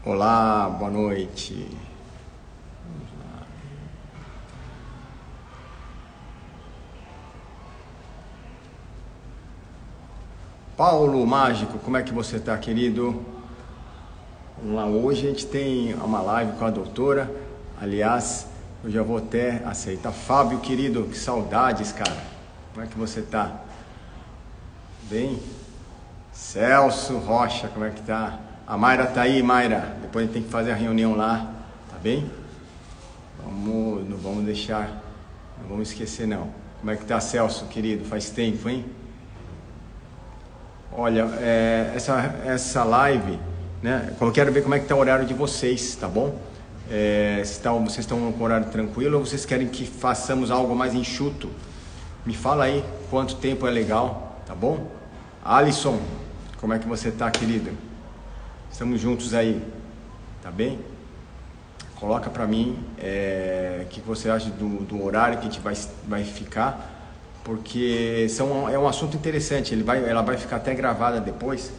Olá, boa noite. Paulo Mágico, como é que você está, querido? Vamos lá, hoje a gente tem uma live com a doutora. Aliás, eu já vou até aceitar. Fábio, querido, que saudades, cara. Como é que você está? Bem? Celso Rocha, como é que tá? A Mayra tá aí, Mayra. Depois a gente tem que fazer a reunião lá, tá bem? Não vamos deixar, não vamos esquecer não. Como é que tá, Celso, querido? Faz tempo, hein? Olha, essa live, né? Eu quero ver como é que tá o horário de vocês, tá bom? Vocês estão com horário tranquilo ou vocês querem que façamos algo mais enxuto? Me fala aí quanto tempo é legal, tá bom? Alisson, como é que você tá, querido? Estamos juntos aí, tá bem? Coloca pra mim o que você acha do horário que a gente vai ficar, porque é um assunto interessante, ela vai ficar até gravada depois,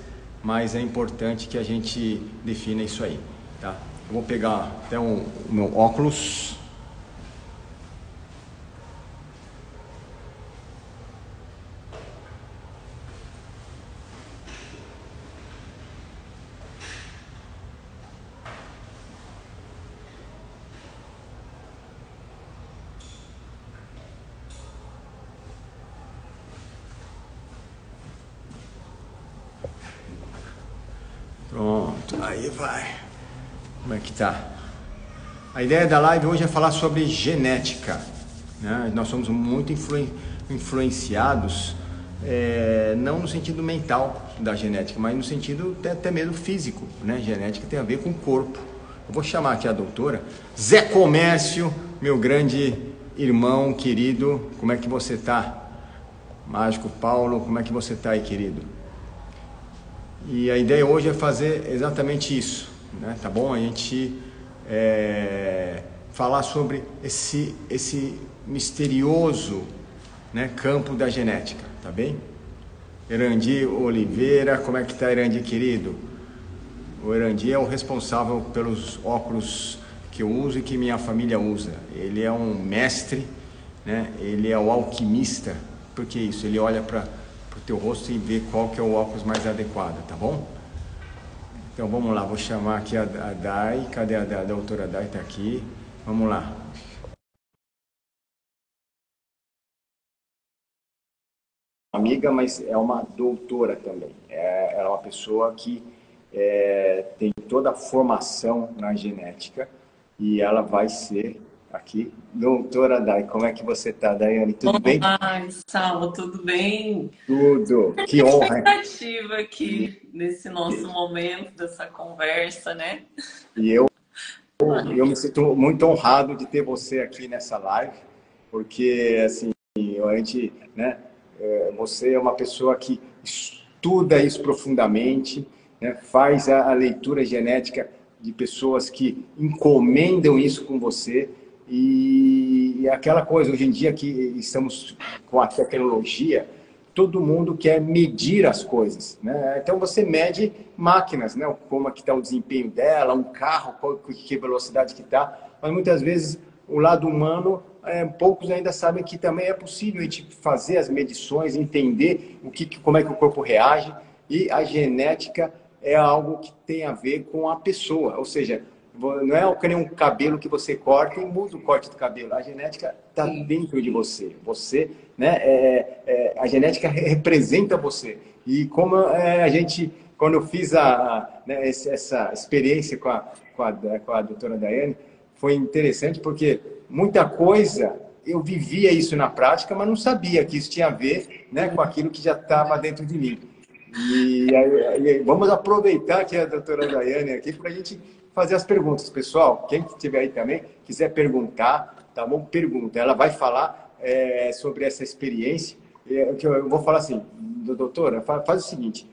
mas é importante que a gente defina isso aí, tá? Eu vou pegar até o meu óculos. Pronto, aí vai. Como é que tá? A ideia da live hoje é falar sobre genética, né? Nós somos muito influenciados, não no sentido mental da genética, mas no sentido até mesmo físico, né? Genética tem a ver com o corpo. Eu vou chamar aqui a doutora Zé Comércio, meu grande irmão querido. Como é que você tá? Mágico Paulo, como é que você tá aí, querido? E a ideia hoje é fazer exatamente isso, né? Tá bom? A gente falar sobre esse misterioso, né, campo da genética, tá bem? Erandi Oliveira, como é que tá, Erandi, querido? O Erandi é o responsável pelos óculos que eu uso e que minha família usa. Ele é um mestre, né? Ele é o alquimista. Por que isso? Ele olha para o teu rosto e vê qual que é o óculos mais adequado, tá bom? Então vamos lá, vou chamar aqui a Dai. Cadê a doutora Dai? Tá aqui. Vamos lá. Amiga, mas é uma doutora também. Ela é uma pessoa que tem toda a formação na genética e ela vai ser aqui. Doutora Dai, como é que você tá, Daiane? Tudo bem? Olá, Saulo, tudo bem? Tudo. Que honra, hein? Expectativa aqui nesse nosso momento dessa conversa, né? E eu me sinto muito honrado de ter você aqui nessa live, porque assim, a gente, né, você é uma pessoa que estuda isso profundamente, né, faz a leitura genética de pessoas que encomendam isso com você e aquela coisa, hoje em dia que estamos com a tecnologia, todo mundo quer medir as coisas, né? Então você mede máquinas, né? Como é que está o desempenho dela, um carro, que velocidade que está, mas muitas vezes o lado humano, poucos ainda sabem que também é possível a gente fazer as medições, entender como é que o corpo reage, e a genética é algo que tem a ver com a pessoa, ou seja, não é que nem um cabelo que você corta e muda o corte do cabelo. A genética está dentro de você. Você, né? A genética representa você. E como a gente, quando eu fiz né, essa experiência com a doutora Daiane, foi interessante porque muita coisa eu vivia isso na prática, mas não sabia que isso tinha a ver, né, com aquilo que já estava dentro de mim. E vamos aproveitar aqui a doutora Daiane aqui para a gente fazer as perguntas. Pessoal, quem estiver aí também, quiser perguntar, tá bom? Pergunta. Ela vai falar sobre essa experiência. Eu vou falar assim, doutora, faz o seguinte,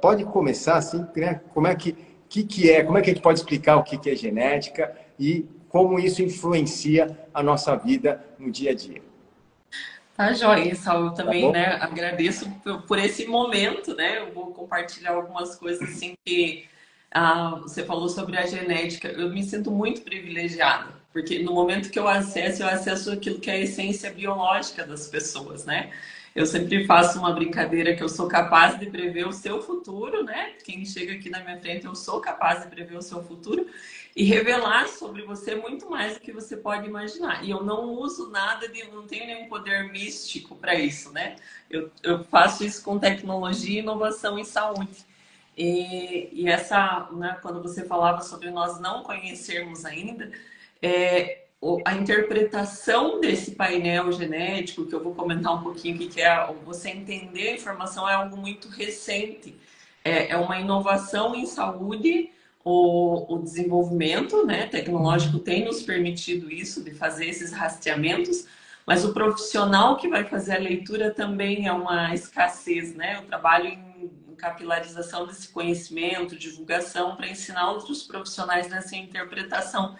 pode começar assim, né? Como é como é que a gente pode explicar o que é genética e como isso influencia a nossa vida no dia a dia, Tá joia, Saulo, eu tá também, bom? né, agradeço por esse momento, né? Eu vou compartilhar algumas coisas assim que Você falou sobre a genética. Eu me sinto muito privilegiada, porque no momento que eu acesso aquilo que é a essência biológica das pessoas, né? Eu sempre faço uma brincadeira que eu sou capaz de prever o seu futuro, né? Quem chega aqui na minha frente, eu sou capaz de prever o seu futuro e revelar sobre você muito mais do que você pode imaginar. E eu não uso nada não tenho nenhum poder místico para isso, né? Eu faço isso com tecnologia, inovação e saúde. E essa, né, quando você falava sobre nós não conhecermos ainda, a interpretação desse painel genético, que eu vou comentar um pouquinho o que é, você entender a informação é algo muito recente. É uma inovação em saúde, o desenvolvimento, né, tecnológico tem nos permitido isso, de fazer esses rastreamentos, mas o profissional que vai fazer a leitura também é uma escassez, né? Eu trabalho em capilarização desse conhecimento, divulgação, para ensinar outros profissionais nessa interpretação.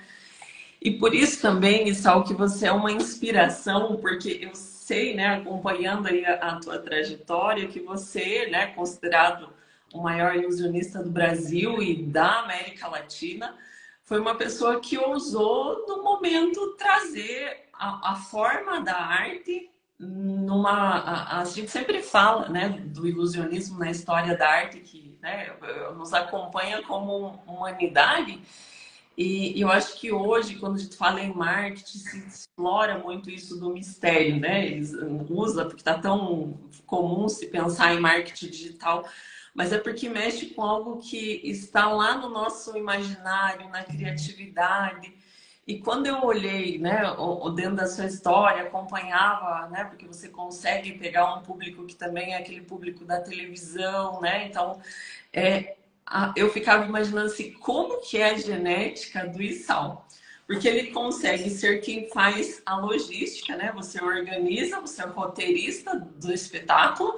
E por isso também, Issal, que você é uma inspiração, porque eu sei, né, acompanhando aí a tua trajetória, que você, né, considerado o maior ilusionista do Brasil e da América Latina, foi uma pessoa que ousou, no momento, trazer a forma da arte a gente sempre fala, né, do ilusionismo na história da arte, que, né, nos acompanha como humanidade. E eu acho que hoje, quando a gente fala em marketing, se explora muito isso do mistério, né? Eles usam, porque está tão comum se pensar em marketing digital, mas é porque mexe com algo que está lá no nosso imaginário, na criatividade. E quando eu olhei, né, dentro da sua história, acompanhava, né, porque você consegue pegar um público que também é aquele público da televisão, né? Então, eu ficava imaginando assim, como que é a genética do Issal? Porque ele consegue ser quem faz a logística, né? Você organiza, você é o roteirista do espetáculo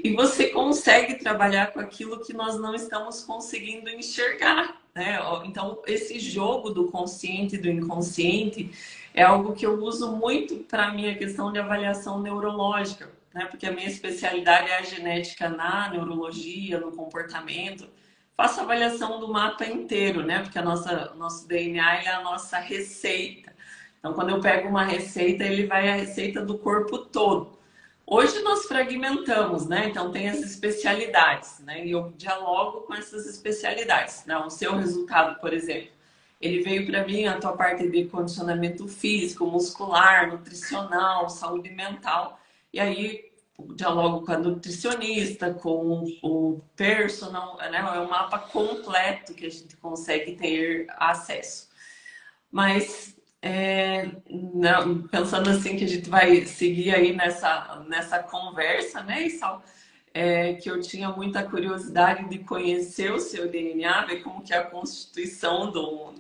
e você consegue trabalhar com aquilo que nós não estamos conseguindo enxergar, né? Então, esse jogo do consciente e do inconsciente é algo que eu uso muito para a minha questão de avaliação neurológica, né? Porque a minha especialidade é a genética na neurologia, no comportamento. Faço avaliação do mapa inteiro, né? Porque nosso DNA é a nossa receita. Então, quando eu pego uma receita, ele vai a receita do corpo todo. Hoje nós fragmentamos, né? Então, tem as especialidades, né? E eu dialogo com essas especialidades. Não, o seu resultado, por exemplo, ele veio para mim a tua parte de condicionamento físico, muscular, nutricional, saúde mental. E aí dialogo com a nutricionista, com o personal, né? É um mapa completo que a gente consegue ter acesso. Mas não, pensando assim que a gente vai seguir aí nessa conversa, né, Issal? Que eu tinha muita curiosidade de conhecer o seu DNA, ver como que é a constituição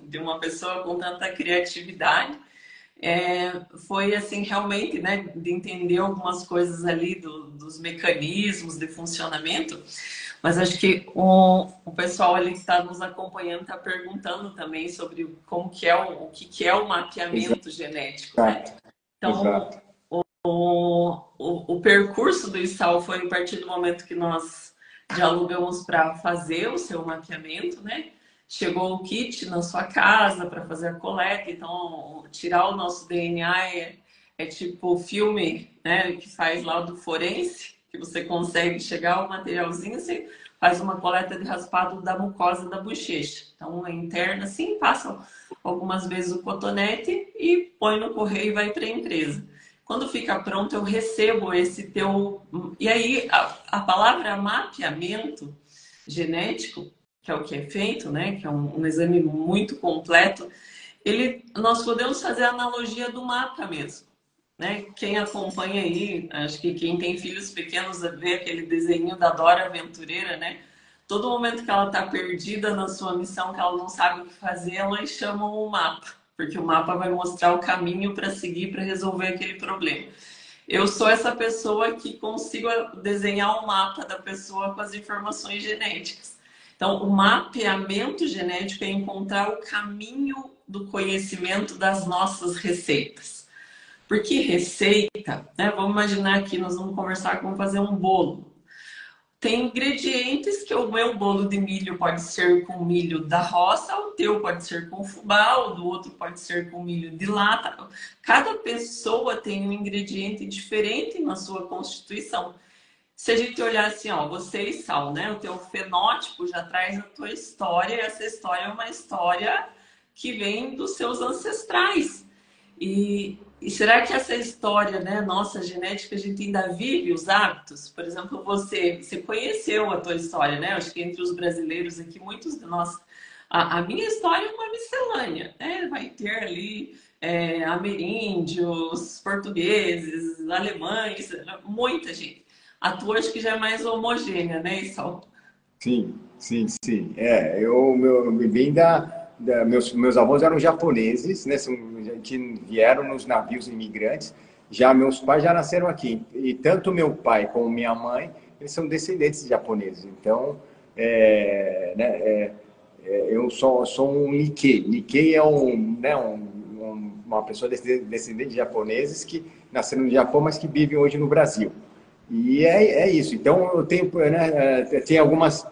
de uma pessoa com tanta criatividade. Foi assim realmente, né, de entender algumas coisas ali dos mecanismos de funcionamento, mas acho que o pessoal ali que está nos acompanhando está perguntando também sobre como que é o que é o mapeamento genético, né? Então, o percurso do Issal foi a partir do momento que nós dialogamos para fazer o seu mapeamento, né? Chegou o kit na sua casa para fazer a coleta, então tirar o nosso DNA é tipo o filme, né, que faz lá do forense, que você consegue chegar ao materialzinho, você faz uma coleta de raspado da mucosa da bochecha. Então, é interna, assim, passa algumas vezes o cotonete e põe no correio e vai para a empresa. Quando fica pronto, eu recebo esse teu... E aí, a palavra mapeamento genético, que é o que é feito, né? Que é um exame muito completo, nós podemos fazer a analogia do mapa mesmo, né? Quem acompanha aí, acho que quem tem filhos pequenos vê aquele desenho da Dora Aventureira, né? Todo momento que ela está perdida na sua missão, que ela não sabe o que fazer, elas chamam o mapa, porque o mapa vai mostrar o caminho para seguir para resolver aquele problema. Eu sou essa pessoa que consigo desenhar o mapa da pessoa com as informações genéticas. Então, o mapeamento genético é encontrar o caminho do conhecimento das nossas receitas. Porque receita, né? Vamos imaginar que nós vamos conversar como fazer um bolo. tem ingredientes que o meu bolo de milho pode ser com milho da roça, o teu pode ser com fubá, o do outro pode ser com milho de lata. Cada pessoa tem um ingrediente diferente na sua constituição. Se a gente olhar assim, ó, você e Sal, né? O teu fenótipo já traz a tua história, e essa história é uma história que vem dos seus ancestrais. E será que essa história, né, nossa genética, a gente ainda vive os hábitos? Por exemplo, você conheceu a tua história, né? Acho que entre os brasileiros aqui, muitos de nós... A minha história é uma miscelânea, né? Vai ter ali ameríndios, portugueses, alemães, muita gente. A tua acho que já é mais homogênea, né, Isal? Sim, sim, sim. Meus avós eram japoneses, né, que vieram nos navios imigrantes. Já meus pais já nasceram aqui. E tanto meu pai como minha mãe, eles são descendentes de japoneses. Então, eu sou um Nikkei. Nikkei é uma pessoa descendente de japoneses que nasceram no Japão, mas que vivem hoje no Brasil. E é isso. Então, eu tenho, né, tem algumas,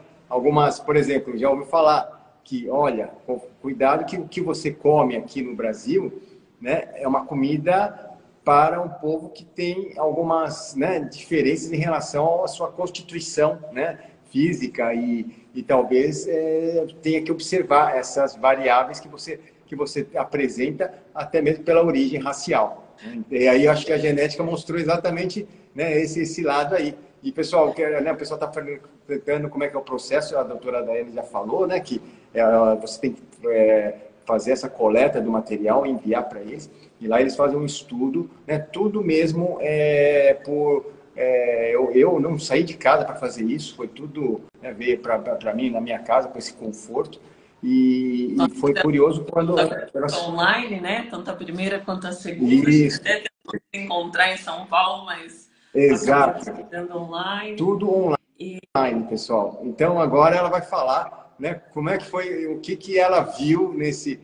por exemplo, já ouvi falar que, olha, cuidado que o que você come aqui no Brasil, né, é uma comida para um povo que tem algumas, né, diferenças em relação à sua constituição, né, física e talvez tenha que observar essas variáveis que você apresenta até mesmo pela origem racial. E aí eu acho que a genética mostrou exatamente, né, esse lado aí. E, pessoal, né, o pessoal está perguntando como é que é o processo, a doutora Daiane já falou, né, que você tem que fazer essa coleta do material e enviar para eles, e lá eles fazem um estudo, né, tudo mesmo eu não saí de casa para fazer isso, foi tudo, né, veio para mim, na minha casa, com esse conforto, e foi curioso quando... Online, né? Tanto a primeira quanto a segunda. Isso. A gente até tentou se encontrar em São Paulo, mas exato, acabou online. Tudo online, pessoal. Então agora ela vai falar, né, como é que foi, o que ela viu nesse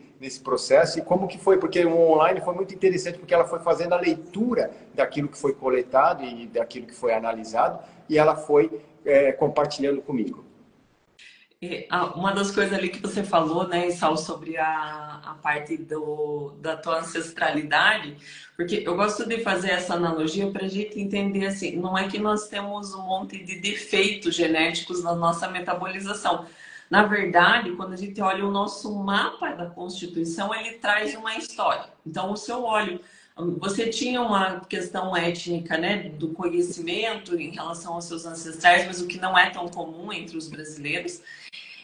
processo e como que foi, porque o online foi muito interessante porque ela foi fazendo a leitura daquilo que foi coletado e daquilo que foi analisado e ela foi compartilhando comigo. Uma das coisas ali que você falou, né, Sal, sobre a parte da tua ancestralidade, porque eu gosto de fazer essa analogia para a gente entender assim, não é que nós temos um monte de defeitos genéticos na nossa metabolização. Na verdade, quando a gente olha o nosso mapa da Constituição, ele traz uma história. Então, o seu óleo, você tinha uma questão étnica, né, do conhecimento em relação aos seus ancestrais, mas o que não é tão comum entre os brasileiros.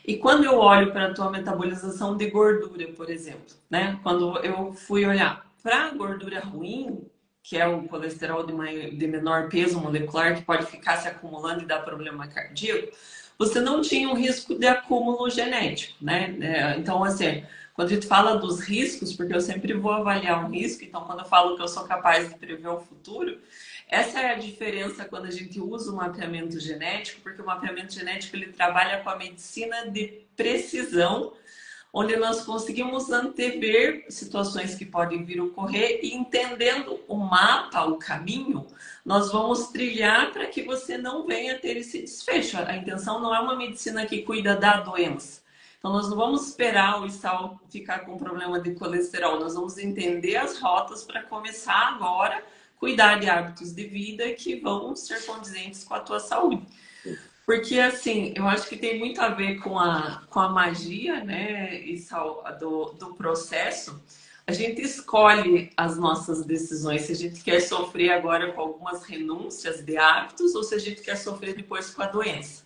E quando eu olho para a tua metabolização de gordura, por exemplo, né? Quando eu fui olhar para a gordura ruim, que é o colesterol de menor peso molecular, que pode ficar se acumulando e dar problema cardíaco, você não tinha um risco de acúmulo genético, né? Então, assim, quando a gente fala dos riscos, porque eu sempre vou avaliar um risco, então quando eu falo que eu sou capaz de prever o futuro, essa é a diferença quando a gente usa o mapeamento genético, porque o mapeamento genético ele trabalha com a medicina de precisão, onde nós conseguimos antever situações que podem vir a ocorrer e entendendo o mapa, o caminho, nós vamos trilhar para que você não venha ter esse desfecho. A intenção não é uma medicina que cuida da doença. Então, nós não vamos esperar o Isal ficar com problema de colesterol, nós vamos entender as rotas para começar agora cuidar de hábitos de vida que vão ser condizentes com a tua saúde. Porque, assim, eu acho que tem muito a ver com a magia, né, do processo. A gente escolhe as nossas decisões, se a gente quer sofrer agora com algumas renúncias de hábitos ou se a gente quer sofrer depois com a doença.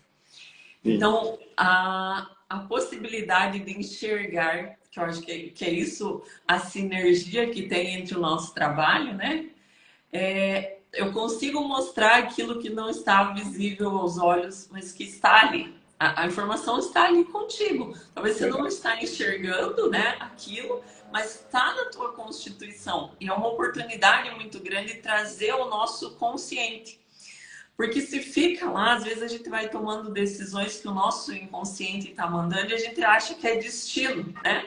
Sim. Então, a possibilidade de enxergar, que eu acho que é isso, a sinergia que tem entre o nosso trabalho, né? Eu consigo mostrar aquilo que não está visível aos olhos, mas que está ali. A informação está ali contigo. Talvez você não está enxergando, né, aquilo, mas está na tua constituição. E é uma oportunidade muito grande de trazer o nosso consciente. Porque se fica lá, às vezes a gente vai tomando decisões que o nosso inconsciente está mandando e a gente acha que é destino, né?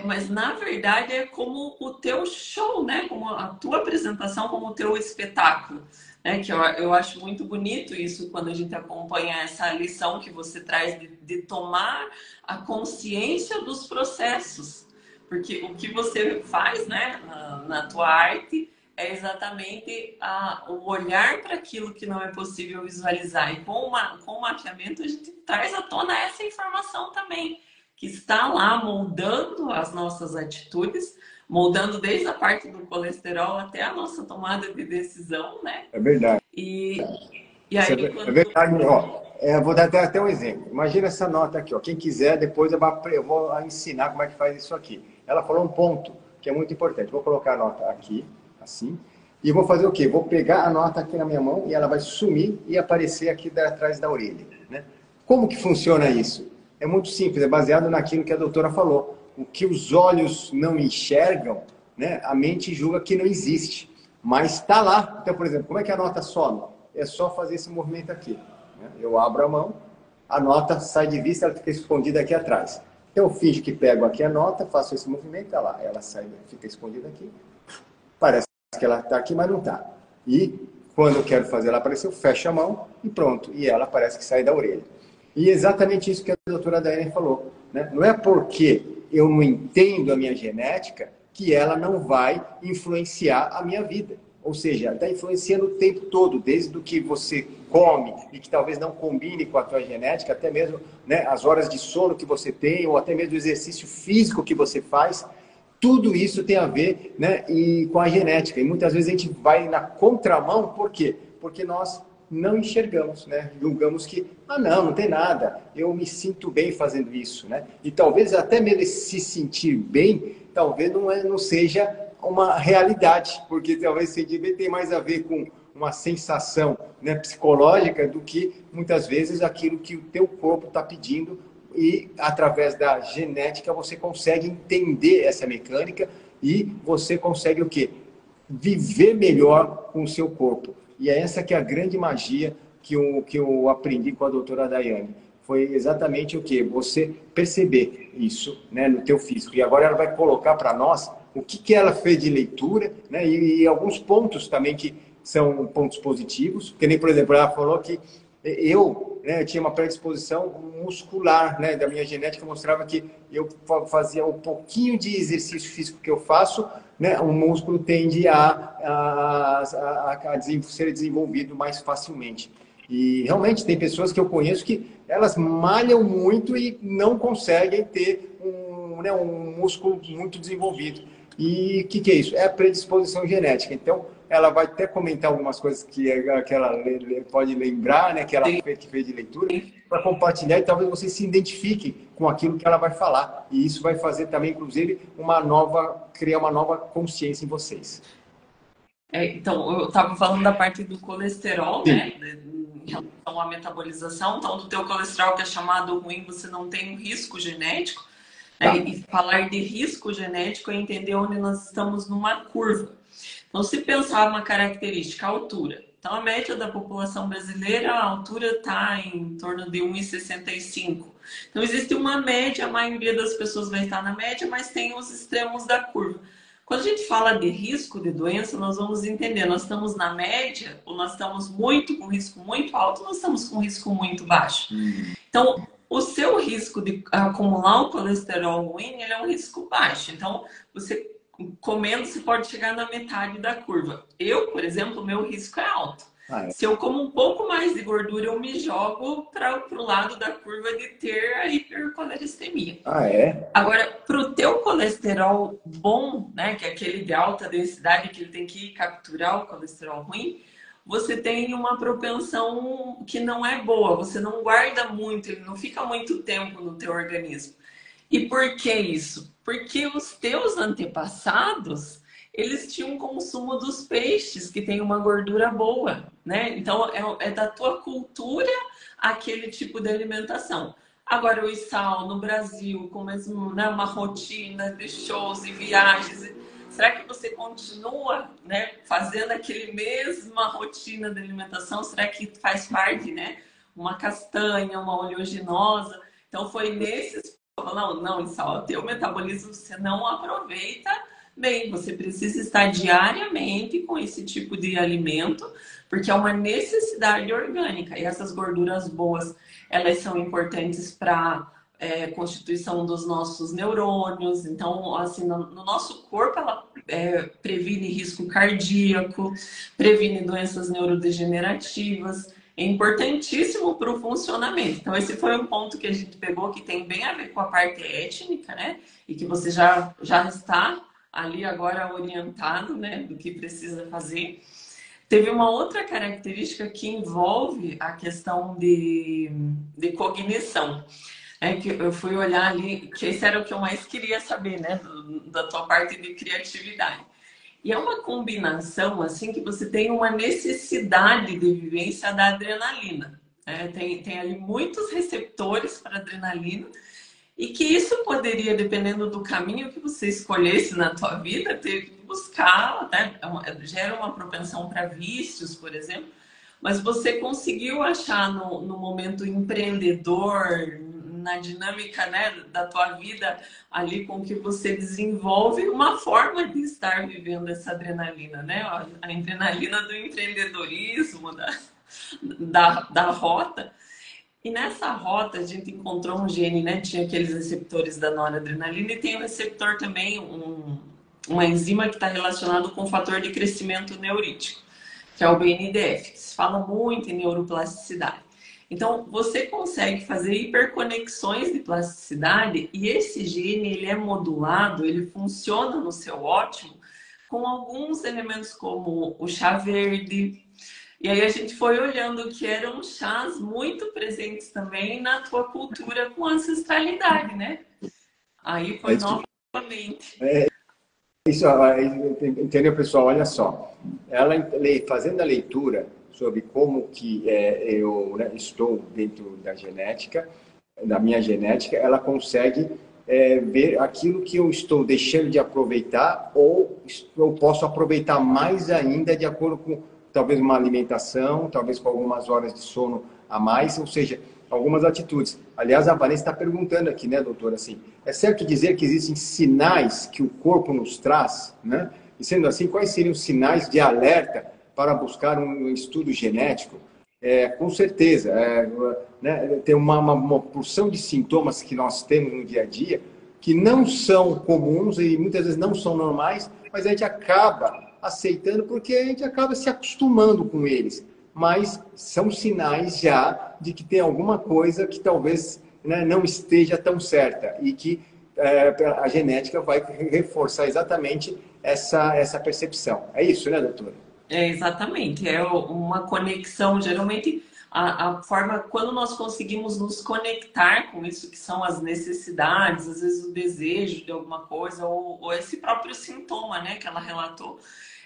Mas na verdade é como o teu show, né? Como a tua apresentação, como o teu espetáculo. né? Que eu acho muito bonito isso quando a gente acompanha essa lição que você traz de tomar a consciência dos processos. Porque o que você faz, né, na tua arte é exatamente o olhar para aquilo que não é possível visualizar. E com o mapeamento a gente traz à tona essa informação também, que está lá moldando as nossas atitudes, moldando desde a parte do colesterol até a nossa tomada de decisão, né? É verdade. E Isso aí, é verdade. Ó, vou dar até um exemplo. Imagina essa nota aqui. Ó. Quem quiser, depois eu vou ensinar como é que faz isso aqui. Ela falou um ponto que é muito importante. Vou colocar a nota aqui, assim. E vou fazer o quê? Vou pegar a nota aqui na minha mão e ela vai sumir e aparecer aqui atrás da orelha. Né? Como que funciona isso? É muito simples, é baseado naquilo que a doutora falou. O que os olhos não enxergam, né, a mente julga que não existe. Mas está lá. Então, por exemplo, como é que a nota some? É só fazer esse movimento aqui. Né? Eu abro a mão, a nota sai de vista, ela fica escondida aqui atrás. Então, eu finjo que pego aqui a nota, faço esse movimento, olha lá, ela sai, fica escondida aqui. Parece que ela está aqui, mas não está. E quando eu quero fazer ela aparecer, eu fecho a mão e pronto. E ela parece que sai da orelha. E é exatamente isso que a doutora Daiane falou. Né? Não é porque eu não entendo a minha genética que ela não vai influenciar a minha vida. Ou seja, está influenciando o tempo todo, desde o que você come e que talvez não combine com a tua genética, até mesmo, né, as horas de sono que você tem, ou até mesmo o exercício físico que você faz. Tudo isso tem a ver, né, com a genética. E muitas vezes a gente vai na contramão, por quê? Porque nós não enxergamos, né? Julgamos que, não tem nada, eu me sinto bem fazendo isso, né? E talvez até mesmo se sentir bem, talvez não seja uma realidade, porque talvez sentir bem tem mais a ver com uma sensação, né, psicológica do que muitas vezes aquilo que o teu corpo está pedindo, e através da genética você consegue entender essa mecânica e você consegue o quê? Viver melhor com o seu corpo. E é essa que é a grande magia que eu aprendi com a doutora Daiane. Foi exatamente o quê? Você perceber isso, né, no teu físico. E agora ela vai colocar para nós o que ela fez de leitura, né, e alguns pontos também que são pontos positivos. Que nem, por exemplo, ela falou que eu tinha uma predisposição muscular, né, da minha genética, mostrava que eu fazia um pouquinho de exercício físico que eu faço, né, o músculo tende a ser desenvolvido mais facilmente. E realmente tem pessoas que eu conheço que elas malham muito e não conseguem ter um músculo muito desenvolvido. E o que é isso? É a predisposição genética. Então, ela vai até comentar algumas coisas que ela pode lembrar, né, que ela fez de leitura, para compartilhar, e talvez você se identifique com aquilo que ela vai falar. E isso vai fazer também, inclusive, criar uma nova consciência em vocês. Então, eu estava falando da parte do colesterol, Sim. né, em relação à metabolização. Então, do teu colesterol que é chamado ruim, você não tem um risco genético. Tá. E falar de risco genético é entender onde nós estamos numa curva. Então, se pensar uma característica, a altura. Então, a média da população brasileira, a altura está em torno de 1,65. Então, existe uma média, a maioria das pessoas vai estar na média, mas tem os extremos da curva. Quando a gente fala de risco de doença, nós vamos entender, nós estamos na média, ou nós estamos com risco muito alto, ou nós estamos com risco muito baixo. Então, o seu risco de acumular um colesterol ruim, ele é um risco baixo. Então, você comendo, você pode chegar na metade da curva. Eu, por exemplo, meu risco é alto. Se eu como um pouco mais de gordura, eu me jogo para o lado da curva de ter a hipercolesterolemia. Agora, para o teu colesterol bom, né, que é aquele de alta densidade, que ele tem que capturar o colesterol ruim, você tem uma propensão que não é boa. Você não guarda muito, ele não fica muito tempo no teu organismo. E por que isso? Porque os teus antepassados, eles tinham consumo dos peixes, que tem uma gordura boa, né? Então, é da tua cultura aquele tipo de alimentação. Agora, o sal no Brasil, com mesmo, né, uma rotina de shows e viagens, será que você continua, né, fazendo aquele mesma rotina de alimentação? Será que faz parte, né? Uma castanha, uma oleaginosa? Então, foi nesses... Não, Sal, teu metabolismo você não aproveita Bem, você precisa estar diariamente com esse tipo de alimento, porque é uma necessidade orgânica. E essas gorduras boas, elas são importantes para constituição dos nossos neurônios. Então, assim, no nosso corpo, ela previne risco cardíaco, previne doenças neurodegenerativas. É importantíssimo para o funcionamento. Então, esse foi um ponto que a gente pegou que tem bem a ver com a parte étnica, né? E que você já está ali agora orientado, né, do que precisa fazer. Teve uma outra característica que envolve a questão de cognição. É que eu fui olhar ali, que esse era o que eu mais queria saber, né, da tua parte de criatividade. E é uma combinação, assim, que você tem uma necessidade de vivência da adrenalina. Né? Tem ali muitos receptores para adrenalina, e que isso poderia, dependendo do caminho que você escolhesse na tua vida, ter que buscar, até gera uma propensão para vícios, por exemplo, mas você conseguiu achar no momento empreendedor, na dinâmica, né, da tua vida, ali com que você desenvolve uma forma de estar vivendo essa adrenalina, né? A adrenalina do empreendedorismo, da rota. E nessa rota a gente encontrou um gene, né? Tinha aqueles receptores da noradrenalina e tem um receptor também, uma enzima que está relacionado com o fator de crescimento neurítico, que é o BNDF, que se fala muito em neuroplasticidade. Então, você consegue fazer hiperconexões de plasticidade e esse gene, ele é modulado, ele funciona no seu ótimo com alguns elementos como o chá verde. E aí a gente foi olhando que eram chás muito presentes também na tua cultura com ancestralidade, né? Aí foi novamente. Isso, entendeu, pessoal? Olha só. Ela fazendo a leitura sobre como que eu, né, estou dentro da genética, da minha genética, ela consegue ver aquilo que eu estou deixando de aproveitar ou eu posso aproveitar mais ainda de acordo com talvez uma alimentação, talvez com algumas horas de sono a mais, ou seja, algumas atitudes. Aliás, a Vanessa está perguntando aqui, né, doutora, assim, é certo dizer que existem sinais que o corpo nos traz, né? E sendo assim, quais seriam os sinais de alerta para buscar um estudo genético? Com certeza, né, tem uma porção de sintomas que nós temos no dia a dia que não são comuns e muitas vezes não são normais, mas a gente acaba aceitando porque a gente acaba se acostumando com eles. Mas são sinais já de que tem alguma coisa que talvez, né, não esteja tão certa e que a genética vai reforçar exatamente essa percepção. É isso, né, doutora? Exatamente, é uma conexão, geralmente a forma, quando nós conseguimmos nos conectar com isso que são as necessidades, às vezes o desejo de alguma coisa, ou esse próprio sintoma, né, que ela relatou,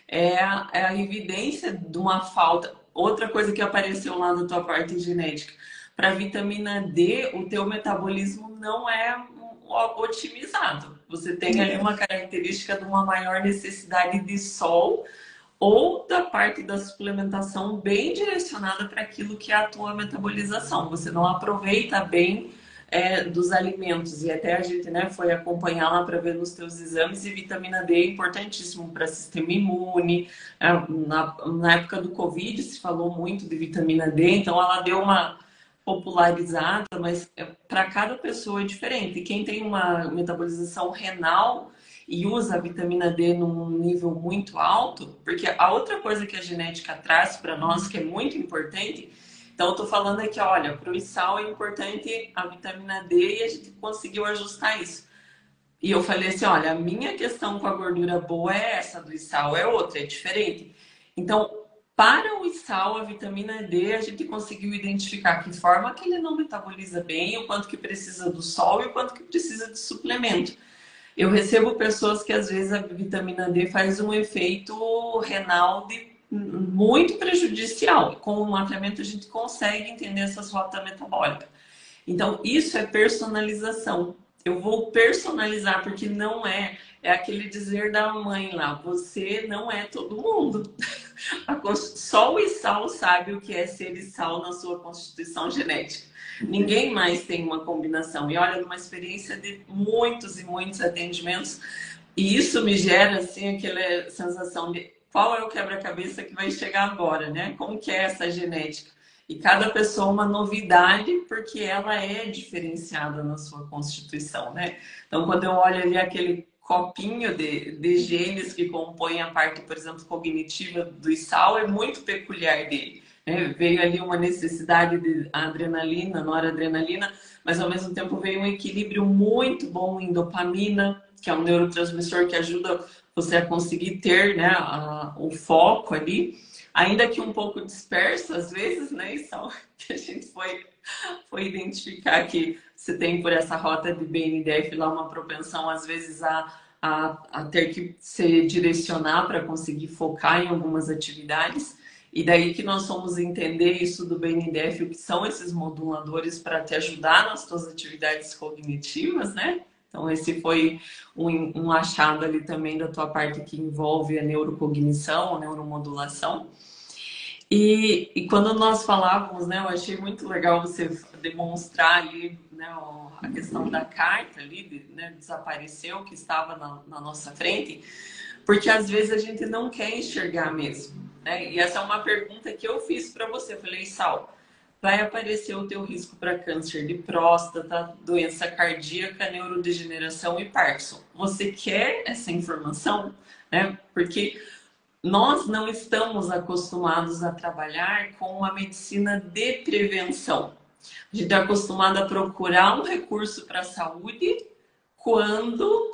é a evidência de uma falta. Outra coisa que apareceu lá na tua parte genética, para vitamina D, o teu metabolismo não é otimizado. Você tem ali uma característica de uma maior necessidade de sol ou da parte da suplementação bem direcionada para aquilo que é a tua metabolização. Você não aproveita bem dos alimentos. E até a gente, né, foi acompanhar lá para ver nos teus exames, e vitamina D é importantíssimo para sistema imune. Na época do Covid se falou muito de vitamina D, então ela deu uma popularizada, mas para cada pessoa é diferente. E quem tem uma metabolização renal e usa a vitamina D num nível muito alto, porque a outra coisa que a genética traz para nós, que é muito importante, então eu estou falando aqui, olha, para o ISAL é importante a vitamina D e a gente conseguiu ajustar isso. E eu falei assim, olha, a minha questão com a gordura boa é essa, do ISAL é outra, é diferente. Então, para o ISAL, a vitamina D, a gente conseguiu identificar que forma que ele não metaboliza bem, o quanto que precisa do sol e o quanto que precisa de suplemento. Eu recebo pessoas que às vezes a vitamina D faz um efeito renal muito prejudicial. Com o mapeamento a gente consegue entender essas rotas metabólicas. Então, isso é personalização. Eu vou personalizar, porque não é aquele dizer da mãe lá, você não é todo mundo. Só o ISAL sabe o que é ser ISAL na sua constituição genética. Ninguém mais tem uma combinação. E olha, numa experiência de muitos e muitos atendimentos, E isso me gera, assim, aquela sensação de qual é o quebra-cabeça que vai chegar agora, né? Como que é essa genética? E cada pessoa é uma novidade, porque ela é diferenciada na sua constituição, né? Então, quando eu olho ali aquele copinho de genes que compõem a parte, por exemplo, cognitiva do Issal, é muito peculiar dele. Né? Veio ali uma necessidade de adrenalina, noradrenalina, mas ao mesmo tempo veio um equilíbrio muito bom em dopamina, que é um neurotransmissor que ajuda você a conseguir ter, né, o foco ali, ainda que um pouco disperso às vezes, né, Issal, que a gente foi identificar que você tem por essa rota de BNDF lá uma propensão às vezes a ter que se direcionar para conseguir focar em algumas atividades. E daí que nós fomos entender isso do BNDF, o que são esses moduladores para te ajudar nas tuas atividades cognitivas, né? Então esse foi um achado ali também da tua parte que envolve a neurocognição, a neuromodulação. E quando nós falávamos, né, eu achei muito legal você demonstrar ali, né, a questão da carta ali, né, desapareceu, que estava na nossa frente, porque às vezes a gente não quer enxergar mesmo, né? E essa é uma pergunta que eu fiz para você. Eu falei, Sal, vai aparecer o teu risco para câncer de próstata, doença cardíaca, neurodegeneração e Parkinson. Você quer essa informação? Né? Porque nós não estamos acostumados a trabalhar com uma medicina de prevenção. A gente é acostumado a procurar um recurso para a saúde quando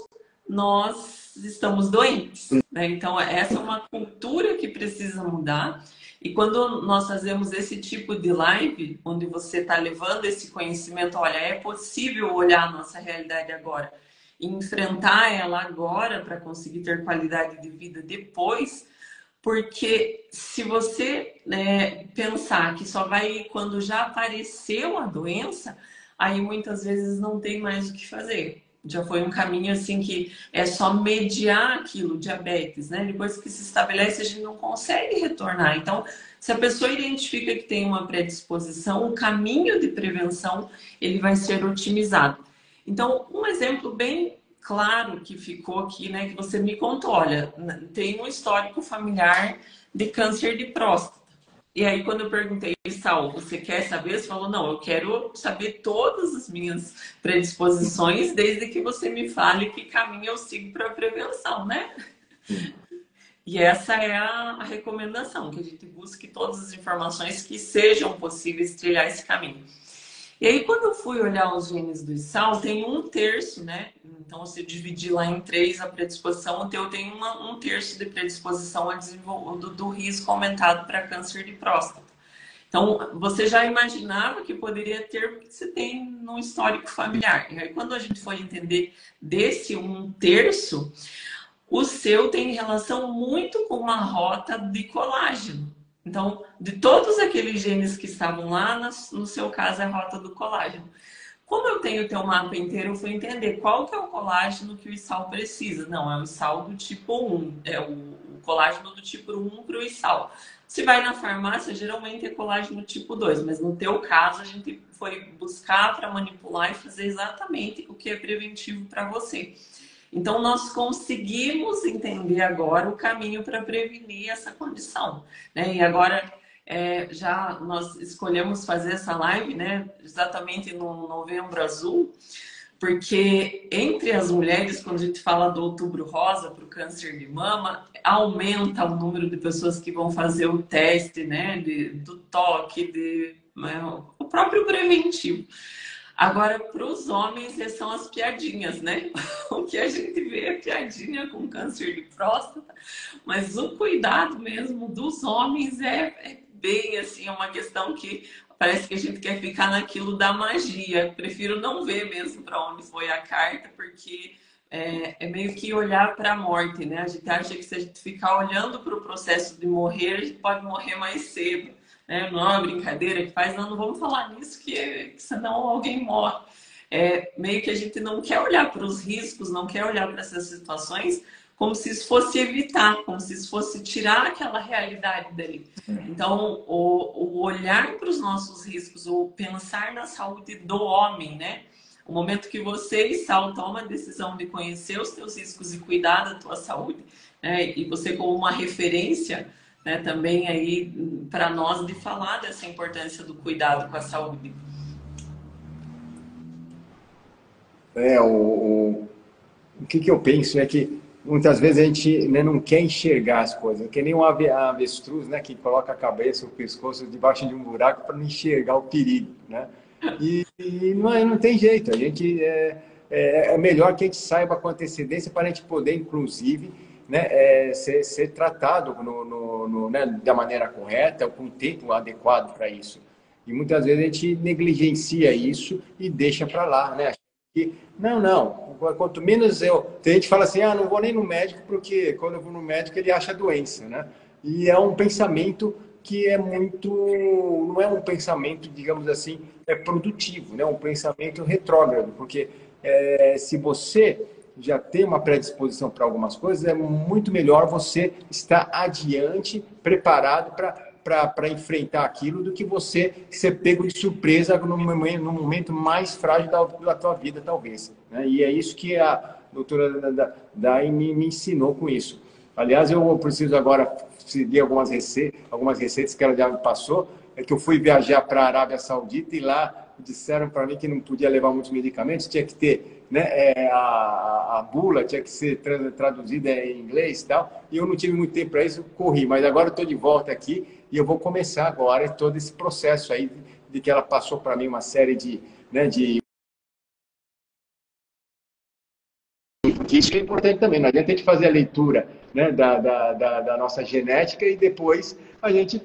nós estamos doentes, né? Então, essa é uma cultura que precisa mudar. E quando nós fazemos esse tipo de live, onde você está levando esse conhecimento, olha, é possível olhar a nossa realidade agora e enfrentar ela agora para conseguir ter qualidade de vida depois, porque se você pensar que só vai quando já apareceu a doença, aí muitas vezes não tem mais o que fazer. Já foi um caminho assim que é só mediar aquilo, diabetes, né? Depois que se estabelece, a gente não consegue retornar. Então, se a pessoa identifica que tem uma predisposição, o caminho de prevenção ele vai ser otimizado. Então, um exemplo bem claro que ficou aqui, né? Que você me contou, olha, tem um histórico familiar de câncer de próstata. E aí, quando eu perguntei, Sal, você quer saber? Você falou, não, eu quero saber todas as minhas predisposições, desde que você me fale que caminho eu sigo para a prevenção, né? E essa é a recomendação, que a gente busque todas as informações que sejam possíveis trilhar esse caminho. E aí, quando eu fui olhar os genes do Issal, tem 1/3, né? Então, se dividir lá em 3 a predisposição, o teu tem 1/3 de predisposição a do risco aumentado para câncer de próstata. Então, você já imaginava que poderia ter, porque você tem no histórico familiar. E aí, quando a gente foi entender desse 1/3, o seu tem relação muito com uma rota de colágeno. Então, de todos aqueles genes que estavam lá, no seu caso, é a rota do colágeno. Como eu tenho o teu mapa inteiro, eu fui entender qual que é o colágeno que o Issal precisa. Não, é o Issal do tipo 1, é o colágeno do tipo 1 para o Issal. Se vai na farmácia, geralmente é colágeno tipo 2, mas no teu caso, a gente foi buscar para manipular e fazer exatamente o que é preventivo para você. Então, nós conseguimos entender agora o caminho para prevenir essa condição, né? E agora, já nós escolhemos fazer essa live, né? Exatamente no Novembro Azul, porque entre as mulheres, quando a gente fala do Outubro Rosa para o câncer de mama, aumenta o número de pessoas que vão fazer o teste, né? Do toque, o próprio preventivo. Agora, para os homens, são as piadinhas, né? O que a gente vê é piadinha com câncer de próstata, mas o cuidado mesmo dos homens é bem assim, é uma questão que parece que a gente quer ficar naquilo da magia. Prefiro não ver mesmo para onde foi a carta, porque é meio que olhar para a morte, né? A gente acha que se a gente ficar olhando para o processo de morrer, a gente pode morrer mais cedo. Não é uma brincadeira que faz, não vamos falar nisso, que senão alguém morre. Meio que a gente não quer olhar para os riscos, não quer olhar para essas situações como se isso fosse evitar, como se isso fosse tirar aquela realidade dali. Então, o olhar para os nossos riscos, o pensar na saúde do homem, né? O momento que você, Sal, toma a decisão de conhecer os teus riscos e cuidar da tua saúde, né? E você como uma referência, né, também aí para nós de falar dessa importância do cuidado com a saúde. O que eu penso é que muitas vezes a gente, né, não quer enxergar as coisas, que nem um avestruz, né, que coloca a cabeça, o pescoço debaixo de um buraco para não enxergar o perigo, né? E não tem jeito, a gente é melhor que a gente saiba com antecedência para a gente poder, inclusive, né, ser tratado né, da maneira correta, com o tempo adequado para isso. E muitas vezes a gente negligencia isso e deixa para lá, né? Não. Quanto menos eu... Tem gente que fala assim, não vou nem no médico, porque quando eu vou no médico ele acha doença, né? E é um pensamento que é muito... Não é um pensamento, digamos assim, produtivo, né? Um pensamento retrógrado, porque se você já tem uma predisposição para algumas coisas, é muito melhor você estar adiante, preparado para enfrentar aquilo, do que você ser pego de surpresa no momento mais frágil da tua vida, talvez. Né? E é isso que a doutora Dai me ensinou com isso. Aliás, eu preciso agora seguir algumas receitas que ela já me passou, que eu fui viajar para a Arábia Saudita e lá disseram para mim que não podia levar muitos medicamentos, tinha que ter, né, a bula tinha que ser traduzida em inglês e tal, e eu não tive muito tempo para isso, corri, mas agora eu estou de volta aqui e eu vou começar agora todo esse processo aí de que ela passou para mim uma série de, né, porque isso é importante também, não adianta a gente fazer a leitura, né, da nossa genética e depois a gente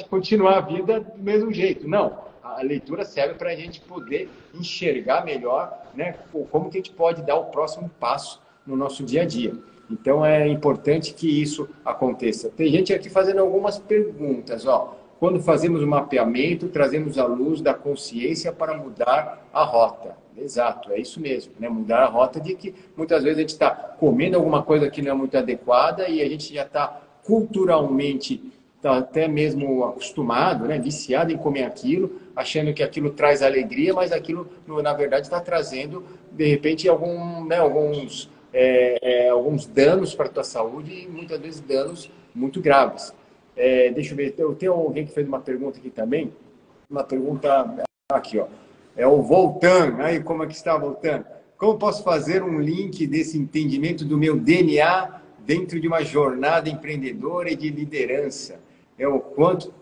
continuar a vida do mesmo jeito. Não, a leitura serve para a gente poder enxergar melhor, né, como que a gente pode dar o próximo passo no nosso dia a dia. Então é importante que isso aconteça. Tem gente aqui fazendo algumas perguntas, ó. Quando fazemos o mapeamento, trazemos a luz da consciência para mudar a rota. Exato, é isso mesmo, né? Mudar a rota de que muitas vezes a gente está comendo alguma coisa que não é muito adequada e a gente já está culturalmente, tá até mesmo acostumado, né? Viciado em comer aquilo, achando que aquilo traz alegria, mas aquilo, na verdade, está trazendo, de repente, alguns danos para a tua saúde e muitas vezes danos muito graves. Deixa eu ver, tem alguém que fez uma pergunta aqui também, uma pergunta aqui, ó. É o Voltan, aí como é que está, Voltan? Como posso fazer um link desse entendimento do meu DNA dentro de uma jornada empreendedora e de liderança? O quanto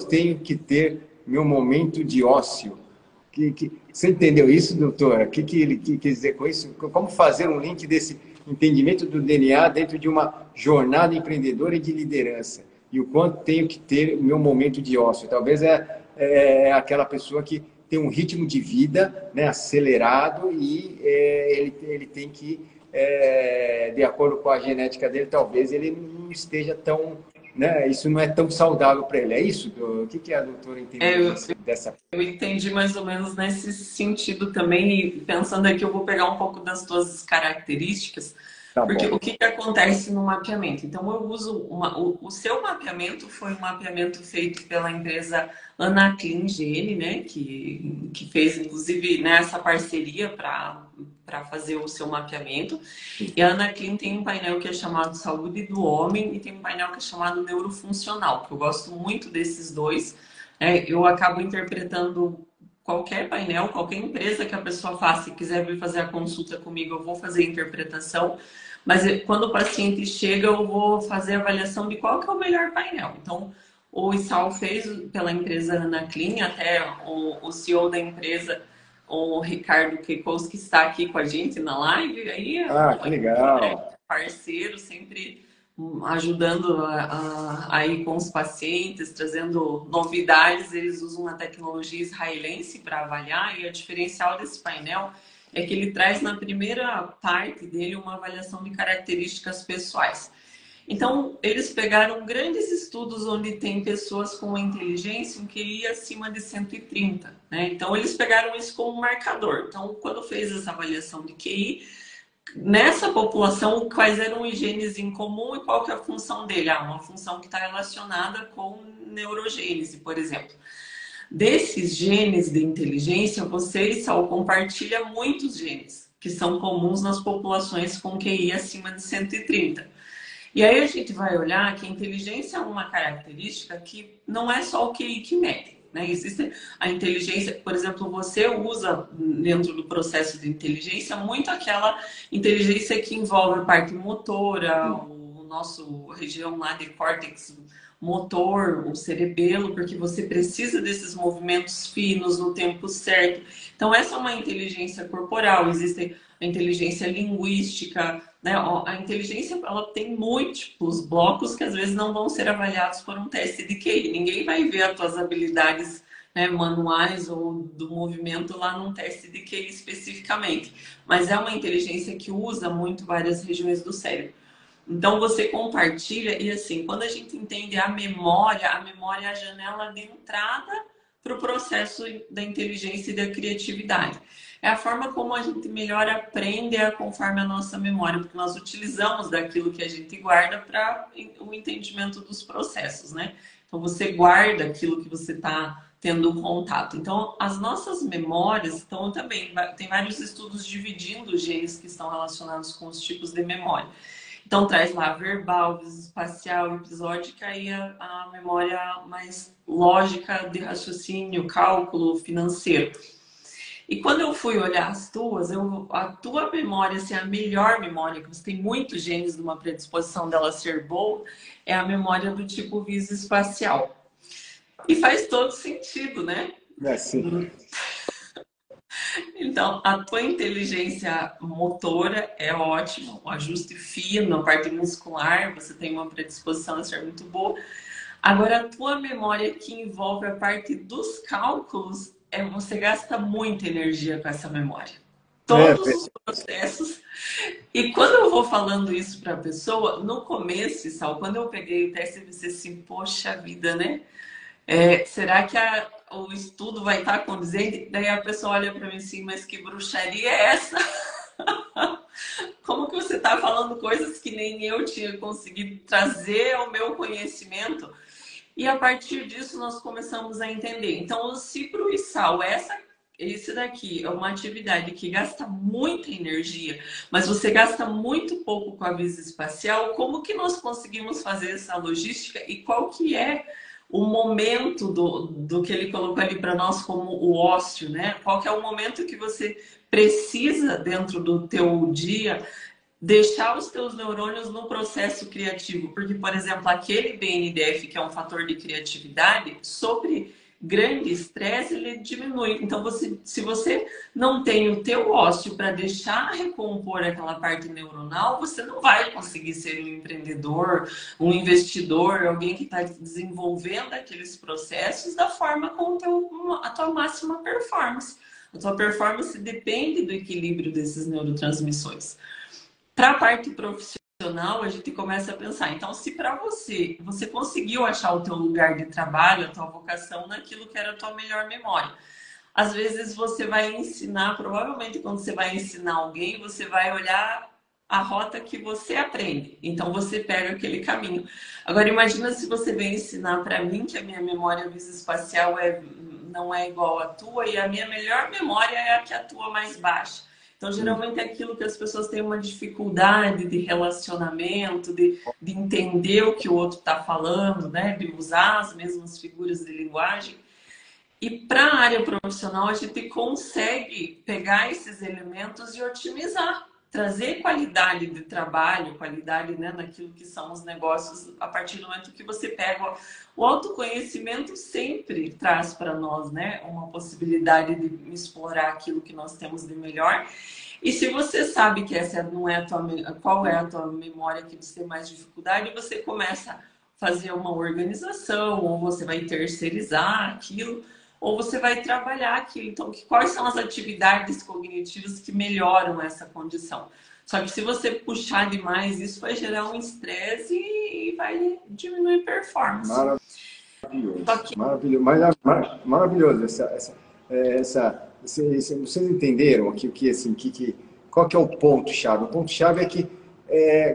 tenho que ter meu momento de ócio? Você entendeu isso, doutora? O que ele quer dizer com isso? Como fazer um link desse entendimento do DNA dentro de uma jornada empreendedora e de liderança? E o quanto tenho que ter o meu momento de ócio? Talvez é aquela pessoa que tem um ritmo de vida, né, acelerado e ele tem que, de acordo com a genética dele, talvez ele não esteja tão... Né, isso não é tão saudável para ele. É isso? O que a doutora entendeu dessa... Eu entendi mais ou menos nesse sentido também, e pensando aqui, eu vou pegar um pouco das tuas características, Tá porque bom. o que acontece no mapeamento? Então, eu uso o seu mapeamento foi um mapeamento feito pela empresa Anaclean Gene, né, que fez, inclusive, né, essa parceria para fazer o seu mapeamento. E a Anaclean tem um painel que é chamado Saúde do Homem e tem um painel que é chamado Neurofuncional, que eu gosto muito desses dois. Eu acabo interpretando qualquer painel, qualquer empresa que a pessoa faça, se quiser vir fazer a consulta comigo, eu vou fazer a interpretação. Mas quando o paciente chega, eu vou fazer a avaliação de qual que é o melhor painel. Então, o Issal fez pela empresa Anaclean, até o CEO da empresa, o Ricardo Keikowski, está aqui com a gente na live. Aí, Que legal. Parceiro, sempre ajudando aí com os pacientes, trazendo novidades. Eles usam a tecnologia israelense para avaliar, e o diferencial desse painel é que ele traz na primeira parte dele uma avaliação de características pessoais. Então, eles pegaram grandes estudos onde tem pessoas com inteligência, um QI acima de 130, né? Então, eles pegaram isso como marcador. Então, quando fez essa avaliação de QI, nessa população, quais eram os genes em comum e qual que é a função dele? Uma função que está relacionada com neurogênese, por exemplo. Desses genes de inteligência, você, Sal, compartilha muitos genes, que são comuns nas populações com QI acima de 130. E aí a gente vai olhar que a inteligência é uma característica que não é só o QI que mede, né? Existe a inteligência, por exemplo, você usa dentro do processo de inteligência muito aquela inteligência que envolve a parte motora, o nosso região lá de córtex motor, o cerebelo, porque você precisa desses movimentos finos no tempo certo. Então, essa é uma inteligência corporal. Existe a inteligência linguística, né? A inteligência, ela tem múltiplos blocos que às vezes não vão ser avaliados por um teste de QI. Ninguém vai ver as tuas habilidades, né, manuais ou do movimento lá num teste de QI especificamente. Mas é uma inteligência que usa muito várias regiões do cérebro. Então você compartilha e assim, quando a gente entende a memória é a janela de entrada para o processo da inteligência e da criatividade. É a forma como a gente melhor aprende conforme a nossa memória, porque nós utilizamos daquilo que a gente guarda para o entendimento dos processos, né? Então você guarda aquilo que você está tendo contato. Então as nossas memórias estão também, tem vários estudos dividindo os genes que estão relacionados com os tipos de memória. Então, traz lá verbal, espacial, episódica e a memória mais lógica de raciocínio, cálculo, financeiro. E quando eu fui olhar as tuas, a tua memória, assim, a melhor memória, que você tem muitos genes de uma predisposição dela ser boa, é a memória do tipo visoespacial. E faz todo sentido, né? É, sim. Então, a tua inteligência motora é ótima, o ajuste fino, a parte muscular, você tem uma predisposição a ser muito boa. Agora, a tua memória que envolve a parte dos cálculos, você gasta muita energia com essa memória. Todos os processos. E quando eu vou falando isso para a pessoa, no começo, Sal, quando eu peguei o teste, eu pensei assim, poxa vida, né? Será que o estudo vai estar condizente? Daí a pessoa olha para mim assim, mas que bruxaria é essa? Como que você está falando coisas que nem eu tinha conseguido trazer ao meu conhecimento? E a partir disso nós começamos a entender. Então, o cipro e sal, esse daqui é uma atividade que gasta muita energia, mas você gasta muito pouco com a visoespacial. Como que nós conseguimos fazer essa logística e qual que é o momento do que ele colocou ali para nós como o ócio, né? Qual que é o momento que você precisa, dentro do teu dia, deixar os teus neurônios no processo criativo? Porque, por exemplo, aquele BNDF, que é um fator de criatividade, sobre grande estresse, ele diminui. Então, se você não tem o teu ócio para deixar recompor aquela parte neuronal, você não vai conseguir ser um empreendedor, um investidor, alguém que está desenvolvendo aqueles processos da forma com a tua máxima performance. A tua performance depende do equilíbrio desses neurotransmissores. Para a parte profissional, a gente começa a pensar, então, se para você conseguiu achar o teu lugar de trabalho, a tua vocação naquilo que era a tua melhor memória. Às vezes você vai ensinar, provavelmente quando você vai ensinar alguém, você vai olhar a rota que você aprende. Então você pega aquele caminho. Agora imagina se você vem ensinar para mim que a minha memória visoespacial não é igual à tua e a minha melhor memória é a que a tua mais baixa. Então, geralmente é aquilo que as pessoas têm uma dificuldade de relacionamento, de entender o que o outro está falando, né? De usar as mesmas figuras de linguagem. E para a área profissional, a gente consegue pegar esses elementos e otimizar, trazer qualidade de trabalho, qualidade, né, naquilo que são os negócios, a partir do momento que você pega. O autoconhecimento sempre traz para nós, né, uma possibilidade de explorar aquilo que nós temos de melhor. E se você sabe que essa não é qual é a tua memória que você tem mais dificuldade, você começa a fazer uma organização, ou você vai terceirizar aquilo, ou você vai trabalhar aquilo. Então, quais são as atividades cognitivas que melhoram essa condição? Só que se você puxar demais, isso vai gerar um estresse e vai diminuir performance. Maravilhoso. Maravilhoso. Vocês entenderam aqui qual que é o ponto-chave? O ponto-chave é que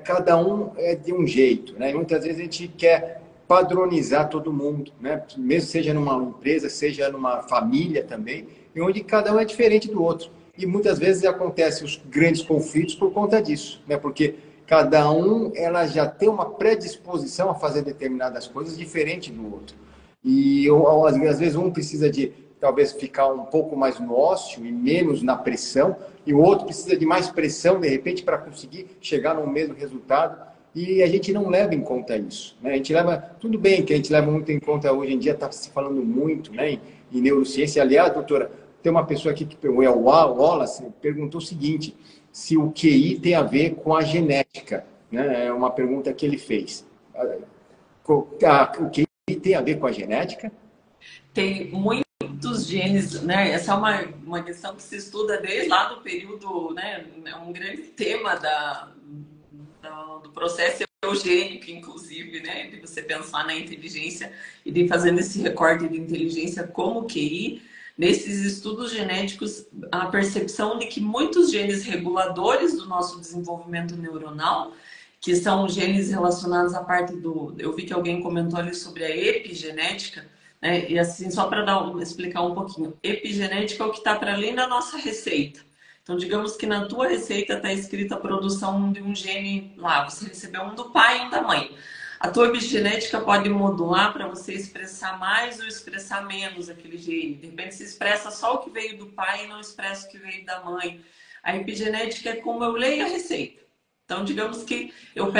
cada um é de um jeito, né? E muitas vezes a gente quer padronizar todo mundo, né? Mesmo seja numa empresa, seja numa família também, e onde cada um é diferente do outro. E muitas vezes acontecem os grandes conflitos por conta disso, né? Porque cada um ela já tem uma predisposição a fazer determinadas coisas diferente do outro. E às vezes um precisa de talvez ficar um pouco mais no ócio e menos na pressão, e o outro precisa de mais pressão, de repente, para conseguir chegar no mesmo resultado. E a gente não leva em conta isso, né? A gente leva, tudo bem que a gente leva muito em conta hoje em dia, está se falando muito, né, em neurociência. Aliás, doutora, tem uma pessoa aqui que o Wallace perguntou o seguinte: se o QI tem a ver com a genética, né? É uma pergunta que ele fez. O QI tem a ver com a genética? Tem muitos genes, né? Essa é uma questão que se estuda desde lá do período, né? É um grande tema do processo eugênico, inclusive, né? De você pensar na inteligência e de fazendo esse recorte de inteligência como QI. Nesses estudos genéticos, a percepção de que muitos genes reguladores do nosso desenvolvimento neuronal, que são genes relacionados à parte do... Eu vi que alguém comentou ali sobre a epigenética, né? E assim, só para explicar um pouquinho. Epigenética é o que está para além da nossa receita. Então, digamos que na tua receita está escrita a produção de um gene lá, você recebeu um do pai e um da mãe. A tua epigenética pode modular para você expressar mais ou expressar menos aquele gene. De repente, você expressa só o que veio do pai e não expressa o que veio da mãe. A epigenética é como eu leio a receita. Então, digamos que eu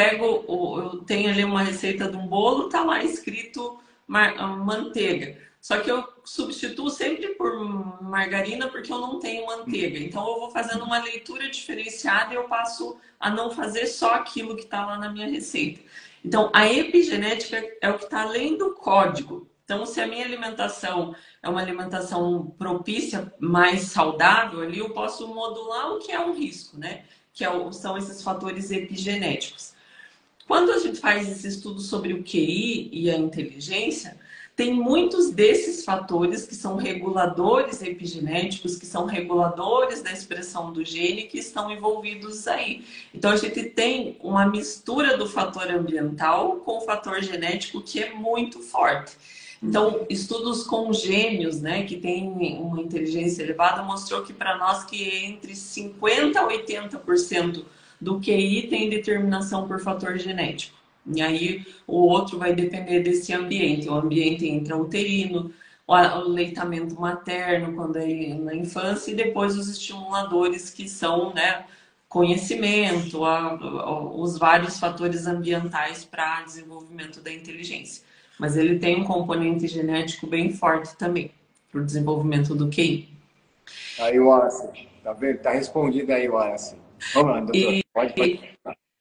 tenho ali uma receita de um bolo, está lá escrito manteiga. Só que eu substituo sempre por margarina porque eu não tenho manteiga. Então, eu vou fazendo uma leitura diferenciada e eu passo a não fazer só aquilo que está lá na minha receita. Então, a epigenética é o que está além do código. Então, se a minha alimentação é uma alimentação propícia, mais saudável, ali eu posso modular o que é um risco, né? São esses fatores epigenéticos. Quando a gente faz esse estudo sobre o QI e a inteligência, tem muitos desses fatores que são reguladores epigenéticos, que são reguladores da expressão do gene, que estão envolvidos aí. Então, a gente tem uma mistura do fator ambiental com o fator genético que é muito forte. Então, estudos com gêmeos, né, que têm uma inteligência elevada, mostrou que para nós que entre 50% a 80% do QI tem determinação por fator genético. E aí o outro vai depender desse ambiente. O ambiente intrauterino, o aleitamento materno quando é na infância e depois os estimuladores que são, né, conhecimento, os vários fatores ambientais para desenvolvimento da inteligência. Mas ele tem um componente genético bem forte também para o desenvolvimento do QI. Aí, Wallace, tá vendo? Tá respondido aí, Wallace. Vamos lá, doutor. Pode.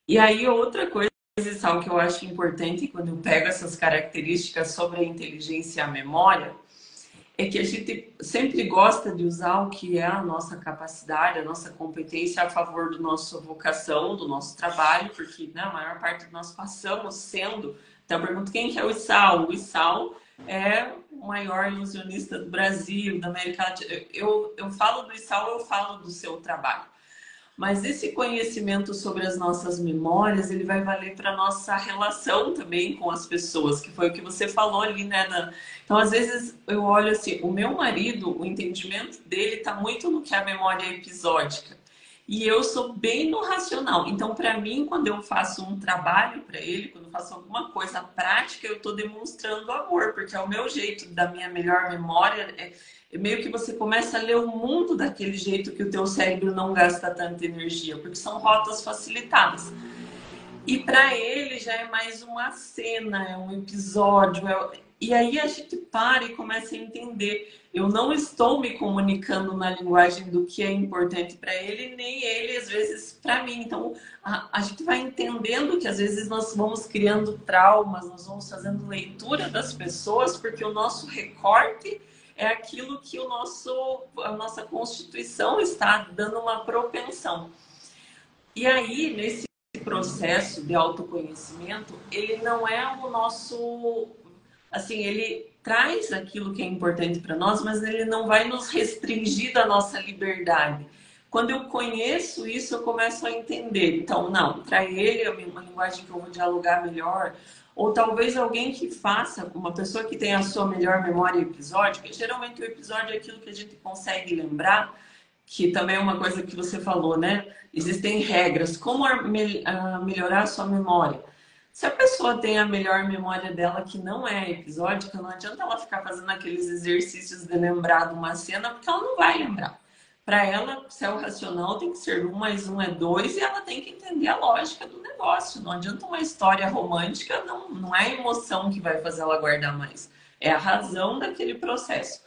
E aí outra coisa, Sal, que eu acho importante quando eu pego essas características sobre a inteligência e a memória, é que a gente sempre gosta de usar o que é a nossa capacidade, a nossa competência a favor da nossa vocação, do nosso trabalho, porque, né, a maior parte de nós passamos sendo... Então eu pergunto quem que é o Issal? O Issal é o maior ilusionista do Brasil, da América Latina. Eu falo do Issal, eu falo do seu trabalho. Mas esse conhecimento sobre as nossas memórias, ele vai valer para a nossa relação também com as pessoas, que foi o que você falou ali, né, Ana? Então, às vezes, eu olho assim, o meu marido, o entendimento dele está muito no que é a memória episódica. E eu sou bem no racional. Então, para mim, quando eu faço um trabalho para ele, quando eu faço alguma coisa prática, eu estou demonstrando amor, porque é o meu jeito, da minha melhor memória. Meio que você começa a ler o mundo daquele jeito que o teu cérebro não gasta tanta energia, porque são rotas facilitadas. E para ele já é mais uma cena, é um episódio. E aí a gente para e começa a entender. Eu não estou me comunicando na linguagem do que é importante para ele, nem ele, às vezes, para mim. Então, a gente vai entendendo que, às vezes, nós vamos criando traumas, nós vamos fazendo leitura das pessoas, porque o nosso recorte é aquilo que a nossa Constituição está dando uma propensão. E aí, nesse processo de autoconhecimento, ele não é o nosso... Assim, ele traz aquilo que é importante para nós, mas ele não vai nos restringir da nossa liberdade. Quando eu conheço isso, eu começo a entender. Então, não, para ele é uma linguagem que eu vou dialogar melhor. Ou talvez alguém que faça, uma pessoa que tem a sua melhor memória episódica. Geralmente o episódio é aquilo que a gente consegue lembrar, que também é uma coisa que você falou, né? Existem regras. Como melhorar a sua memória? Se a pessoa tem a melhor memória dela, que não é episódica, não adianta ela ficar fazendo aqueles exercícios de lembrar de uma cena, porque ela não vai lembrar. Para ela, céu racional tem que ser 1 mais 1 é 2 e ela tem que entender a lógica do negócio. Não adianta uma história romântica, não é a emoção que vai fazer ela guardar mais. É a razão daquele processo.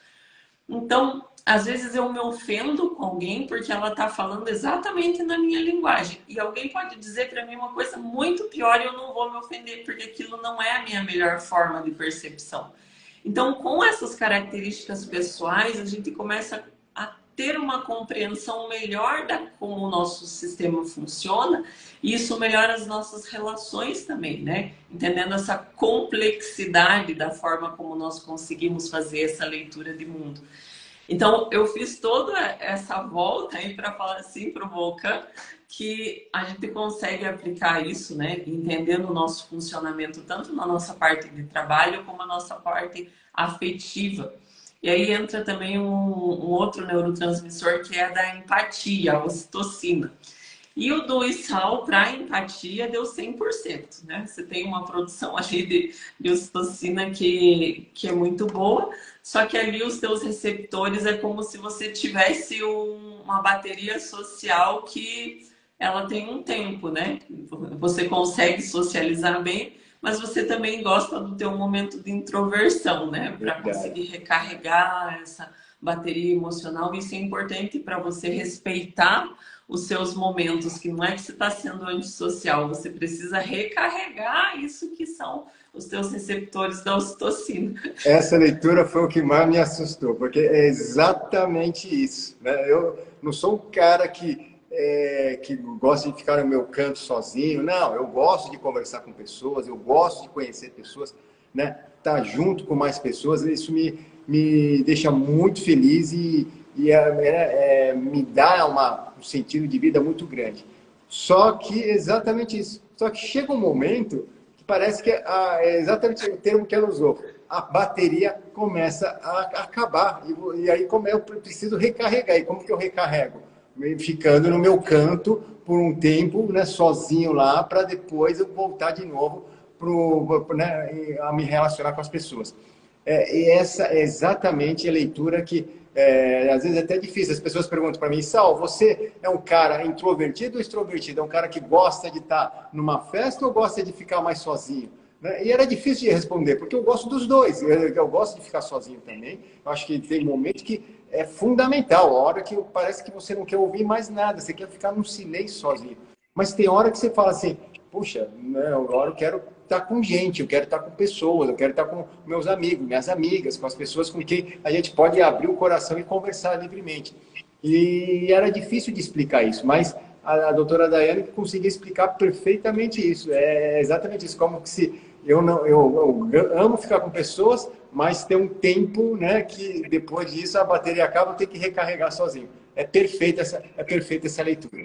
Então, às vezes eu me ofendo com alguém porque ela está falando exatamente na minha linguagem. E alguém pode dizer para mim uma coisa muito pior e eu não vou me ofender, porque aquilo não é a minha melhor forma de percepção. Então, com essas características pessoais, a gente começa a ter uma compreensão melhor de como o nosso sistema funciona, e isso melhora as nossas relações também, né? Entendendo essa complexidade da forma como nós conseguimos fazer essa leitura de mundo. Então, eu fiz toda essa volta aí para falar assim para o Volcan, que a gente consegue aplicar isso, né? Entendendo o nosso funcionamento, tanto na nossa parte de trabalho, como a nossa parte afetiva. E aí entra também um outro neurotransmissor, que é da empatia, a ocitocina. E o do ISAL para empatia deu 100%, né? Você tem uma produção ali de ocitocina que é muito boa, só que ali os teus receptores é como se você tivesse uma bateria social que ela tem um tempo, né? Você consegue socializar bem, mas você também gosta do teu momento de introversão, né? Para conseguir recarregar essa bateria emocional. Isso é importante para você respeitar os seus momentos, que não é que você está sendo antissocial, você precisa recarregar isso que são os teus receptores da ocitocina. Essa leitura foi o que mais me assustou, porque é exatamente isso, né? Eu não sou um cara que gosta de ficar no meu canto sozinho, não, eu gosto de conversar com pessoas, eu gosto de conhecer pessoas, né? Estar junto com mais pessoas, isso me deixa muito feliz e me dá um sentido de vida muito grande. Só que, exatamente isso, só que chega um momento que parece que é exatamente o termo que ela usou, a bateria começa a acabar, e aí como eu preciso recarregar, e como que eu recarrego? Ficando no meu canto por um tempo, né, sozinho lá, para depois eu voltar de novo a me relacionar com as pessoas. E essa é exatamente a leitura que às vezes é até difícil. As pessoas perguntam para mim: Sal, você é um cara introvertido ou extrovertido? É um cara que gosta de estar numa festa ou gosta de ficar mais sozinho? Né? E era difícil de responder, porque eu gosto dos dois. Eu gosto de ficar sozinho também. Eu acho que tem momentos que é fundamental, a hora que parece que você não quer ouvir mais nada, você quer ficar num silêncio sozinho. Mas tem hora que você fala assim: puxa, né, agora eu quero estar com gente, eu quero estar com pessoas, eu quero estar com meus amigos, minhas amigas, com as pessoas com quem a gente pode abrir o coração e conversar livremente. E era difícil de explicar isso, mas a doutora Daiane conseguia explicar perfeitamente isso. É exatamente isso, como que se eu amo ficar com pessoas, mas tem um tempo, né, que depois disso a bateria acaba, eu tenho que recarregar sozinho. É perfeita essa leitura.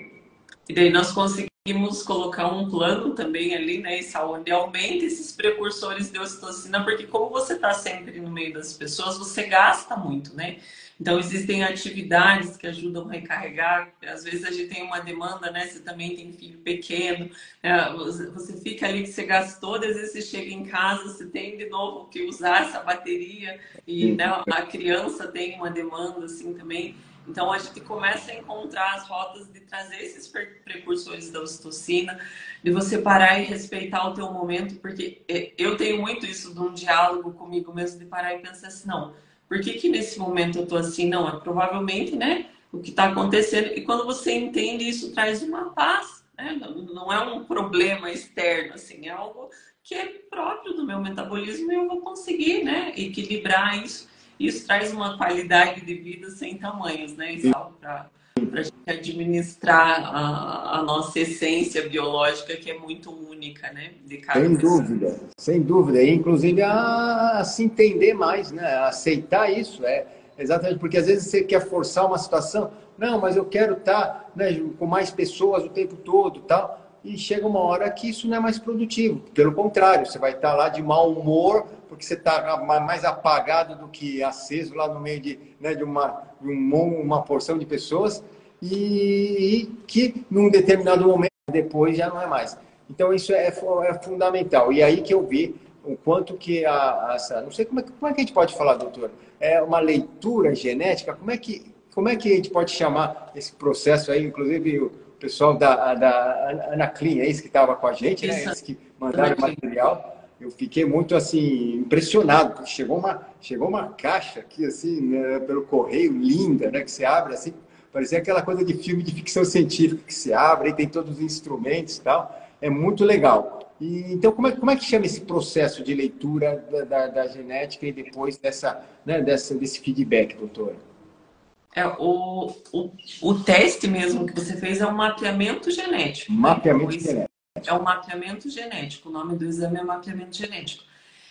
E daí nós conseguimos colocar um plano também ali, né, onde aumenta esses precursores de ocitocina, porque como você está sempre no meio das pessoas, você gasta muito, né? Então existem atividades que ajudam a recarregar. Às vezes a gente tem uma demanda, né? Você também tem filho pequeno, você fica ali que você gastou, às vezes você chega em casa, você tem de novo que usar essa bateria e, né, a criança tem uma demanda assim também. Então a gente começa a encontrar as rotas de trazer esses precursores da ocitocina, de você parar e respeitar o teu momento, porque eu tenho muito isso de um diálogo comigo mesmo, de parar e pensar assim: não, por que nesse momento eu tô assim? Não, é provavelmente, né, o que está acontecendo. E quando você entende, isso traz uma paz, né? Não é um problema externo, assim, é algo que é próprio do meu metabolismo e eu vou conseguir, né, equilibrar isso. Isso traz uma qualidade de vida sem tamanhos, né, para a gente administrar a nossa essência biológica, que é muito única, né, de cada Sem pessoa. dúvida, sem dúvida. E, inclusive, a se entender mais, né? A aceitar isso. Exatamente, porque às vezes você quer forçar uma situação. Não, mas eu quero estar, né, com mais pessoas o tempo todo, tal. e chega uma hora que isso não é mais produtivo. Pelo contrário, você vai estar lá de mau humor, porque você está mais apagado do que aceso lá no meio de uma porção de pessoas, e que num determinado momento, depois já não é mais. Então, isso é fundamental. E aí que eu vi o quanto que não sei como é que a gente pode falar, doutor, é uma leitura genética, como é que a gente pode chamar esse processo aí, inclusive o pessoal da Anaclean, é isso que estava com a gente, né? Eles que mandaram o material. Eu fiquei muito assim impressionado, porque chegou uma caixa aqui assim, né, pelo correio, linda, né, que você abre assim, parecia aquela coisa de filme de ficção científica que se abre e tem todos os instrumentos e tal. É muito legal. E, então, como é que chama esse processo de leitura da genética e depois desse feedback, doutora? O teste mesmo que você fez é um mapeamento genético. Mapeamento genético. É um mapeamento genético. O nome do exame é mapeamento genético.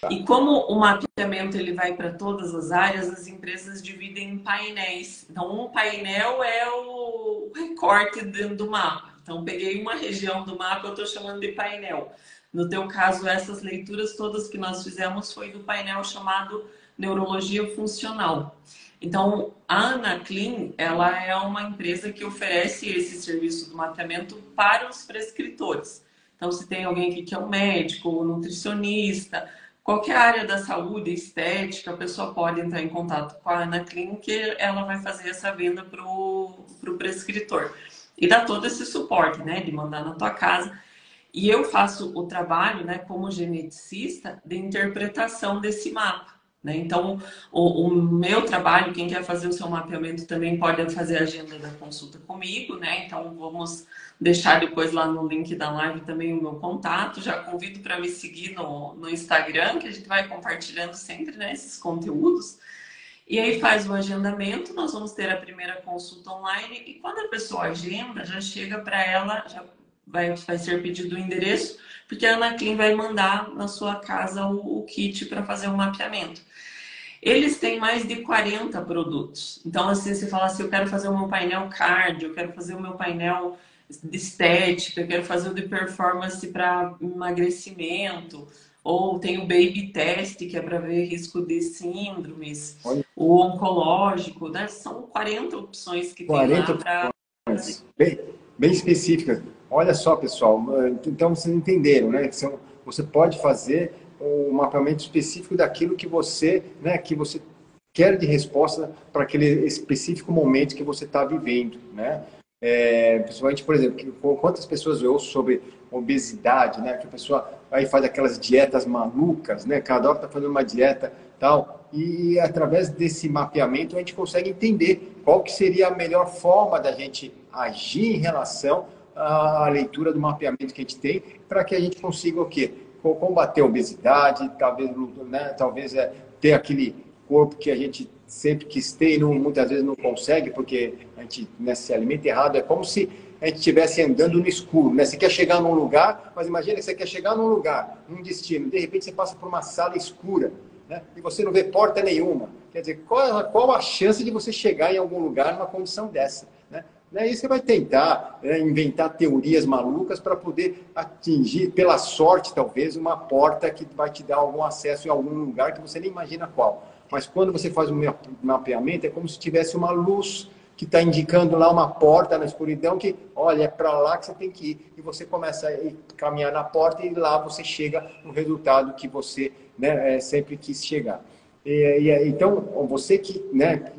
E como o mapeamento ele vai para todas as áreas, as empresas dividem em painéis. Então, um painel é o recorte do mapa. Então, peguei uma região do mapa, eu estou chamando de painel. No teu caso, essas leituras todas que nós fizemos foi do painel chamado Neurologia Funcional. Então, a Anaclean, ela é uma empresa que oferece esse serviço do mapeamento para os prescritores. Então, se tem alguém aqui que é um médico, um nutricionista, qualquer área da saúde, estética, a pessoa pode entrar em contato com a Anaclean, que ela vai fazer essa venda para o prescritor. E dá todo esse suporte, né, de mandar na tua casa. E eu faço o trabalho, né, como geneticista, de interpretação desse mapa. Né? Então, o meu trabalho, quem quer fazer o seu mapeamento também pode fazer a agenda da consulta comigo, né? Então, vamos deixar depois lá no link da live também o meu contato. Já convido para me seguir no Instagram, que a gente vai compartilhando sempre, né, esses conteúdos. E aí faz o agendamento, nós vamos ter a primeira consulta online e quando a pessoa agenda, já chega para ela, já vai ser pedido o endereço, porque a Anaclean vai mandar na sua casa o kit para fazer o mapeamento. Eles têm mais de 40 produtos. Então, assim, você fala assim, eu quero fazer o meu painel cardio, eu quero fazer o meu painel de estética, eu quero fazer o de performance para emagrecimento, ou tem o baby test, que é para ver risco de síndromes, o oncológico, né? São 40 opções que tem lá para... Bem específicas. Olha só, pessoal, então vocês entenderam, né? Você pode fazer um mapeamento específico daquilo que você quer de resposta para aquele específico momento que você está vivendo, né? Principalmente, por exemplo, quantas pessoas eu ouço sobre obesidade, né? Que a pessoa aí faz aquelas dietas malucas, né? Cada hora está fazendo uma dieta tal, e através desse mapeamento a gente consegue entender qual que seria a melhor forma da gente agir em relação à leitura do mapeamento que a gente tem, para que a gente consiga o quê? Combater a obesidade, talvez ter aquele corpo que a gente sempre quis ter e muitas vezes não consegue, porque a gente se alimenta errado. É como se a gente estivesse andando no escuro, né? Você quer chegar num lugar, mas imagina que você quer chegar num lugar, num destino, de repente você passa por uma sala escura, né? E você não vê porta nenhuma. Quer dizer, qual a chance de você chegar em algum lugar numa condição dessa, né? Aí você vai tentar inventar teorias malucas para poder atingir, pela sorte, talvez, uma porta que vai te dar algum acesso em algum lugar que você nem imagina qual. Mas quando você faz um mapeamento, é como se tivesse uma luz que está indicando lá uma porta na escuridão que, olha, é para lá que você tem que ir. E você começa a caminhar na porta e lá você chega no resultado que você, né, sempre quis chegar. Então, você que, né,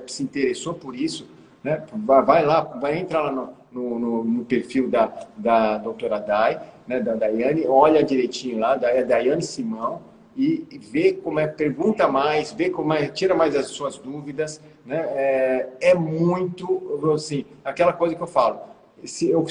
se interessou por isso, né, vai lá, vai entrar lá no perfil da doutora Day, né, da Daiane, olha direitinho lá, da Daiane Simão, e vê como pergunta mais, vê como tira mais as suas dúvidas, né? É muito, assim, aquela coisa que eu falo, se eu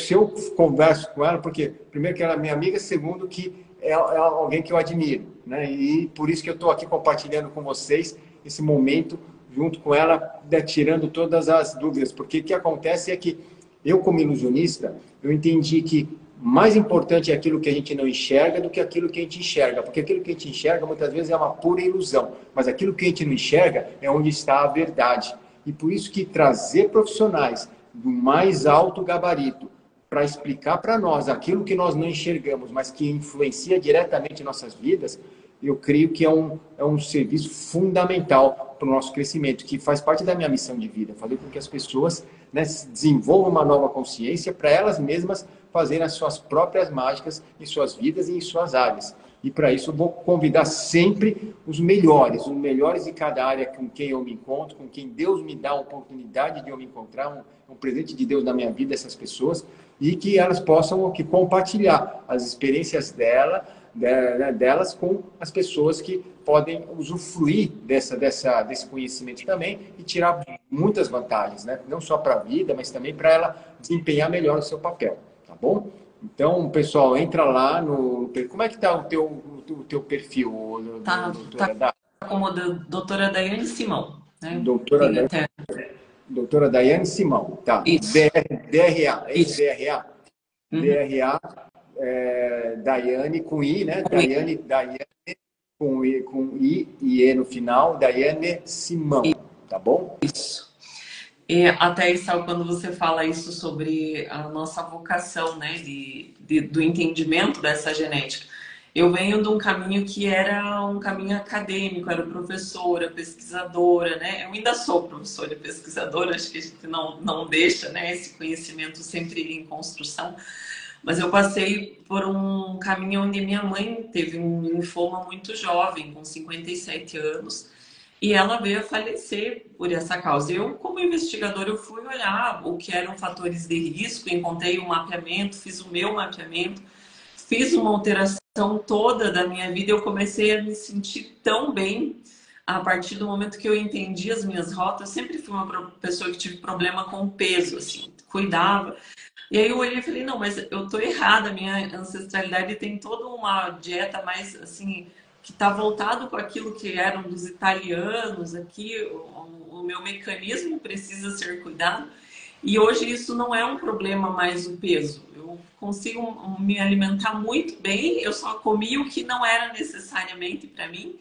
converso com ela, porque primeiro que ela é minha amiga, segundo que é alguém que eu admiro, né? E por isso que eu estou aqui compartilhando com vocês esse momento junto com ela, né, tirando todas as dúvidas, porque o que acontece é que eu, como ilusionista, eu entendi que mais importante é aquilo que a gente não enxerga do que aquilo que a gente enxerga, porque aquilo que a gente enxerga muitas vezes é uma pura ilusão, mas aquilo que a gente não enxerga é onde está a verdade. E por isso que trazer profissionais do mais alto gabarito para explicar para nós aquilo que nós não enxergamos, mas que influencia diretamente nossas vidas, eu creio que é um serviço fundamental para o nosso crescimento, que faz parte da minha missão de vida, fazer com que as pessoas, né, desenvolvam uma nova consciência para elas mesmas fazerem as suas próprias mágicas em suas vidas e em suas áreas. E para isso eu vou convidar sempre os melhores de cada área com quem eu me encontro, com quem Deus me dá a oportunidade de eu me encontrar, um presente de Deus na minha vida, essas pessoas, e que elas possam compartilhar as experiências delas com as pessoas que podem usufruir desse conhecimento também e tirar muitas vantagens, né? Não só para a vida, mas também para ela desempenhar melhor o seu papel, tá bom? Então, pessoal, entra lá no... Como é que está o teu perfil, Tá como doutora Daiane Simão, né? Doutora Daiane Simão, tá. Isso. DRA, é isso, Isso. DRA? DRA, Daiane com I, né? Daiane com I e E no final, Daiane Simão, tá bom? Isso. E até isso, quando você fala isso sobre a nossa vocação, né, do entendimento dessa genética, eu venho de um caminho que era um caminho acadêmico, era professora, pesquisadora, né? Eu ainda sou professora e pesquisadora, acho que a gente não deixa, né, esse conhecimento sempre em construção. Mas eu passei por um caminho onde minha mãe teve um linfoma muito jovem, com 57 anos, e ela veio a falecer por essa causa. Eu, como investigadora, eu fui olhar o que eram fatores de risco, encontrei um mapeamento, fiz o meu mapeamento, fiz uma alteração toda da minha vida, eu comecei a me sentir tão bem a partir do momento que eu entendi as minhas rotas. Eu sempre fui uma pessoa que tive problema com peso, assim, cuidava. E aí eu olhei e falei, não, mas eu tô errada, a minha ancestralidade tem toda uma dieta mais, assim, que está voltado com aquilo que eram dos italianos aqui, o meu mecanismo precisa ser cuidado. E hoje isso não é um problema mais o peso. Eu consigo me alimentar muito bem, eu só comi o que não era necessariamente para mim.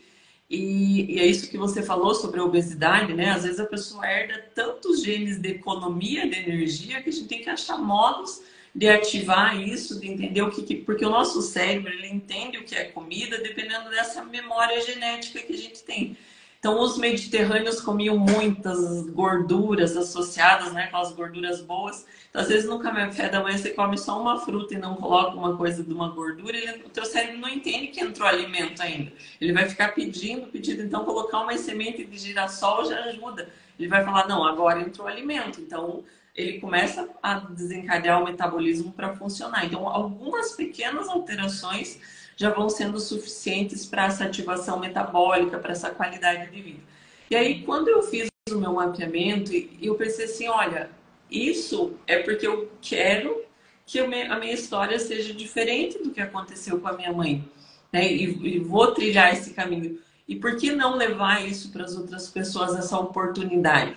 E é isso que você falou sobre a obesidade, né? Às vezes a pessoa herda tantos genes de economia de energia que a gente tem que achar modos de ativar isso, de entender o que... Porque o nosso cérebro, ele entende o que é comida dependendo dessa memória genética que a gente tem. Então, os mediterrâneos comiam muitas gorduras associadas, né, com as gorduras boas. Então, às vezes, no café da manhã, você come só uma fruta e não coloca uma coisa de uma gordura, o teu cérebro não entende que entrou alimento ainda. Ele vai ficar pedindo. Então, colocar uma semente de girassol já ajuda. Ele vai falar, não, agora entrou alimento. Então, ele começa a desencadear o metabolismo para funcionar. Então, algumas pequenas alterações já vão sendo suficientes para essa ativação metabólica, para essa qualidade de vida. E aí, quando eu fiz o meu mapeamento, eu pensei assim, olha, isso é porque eu quero que a minha história seja diferente do que aconteceu com a minha mãe, né? E vou trilhar esse caminho. E por que não levar isso para as outras pessoas, essa oportunidade?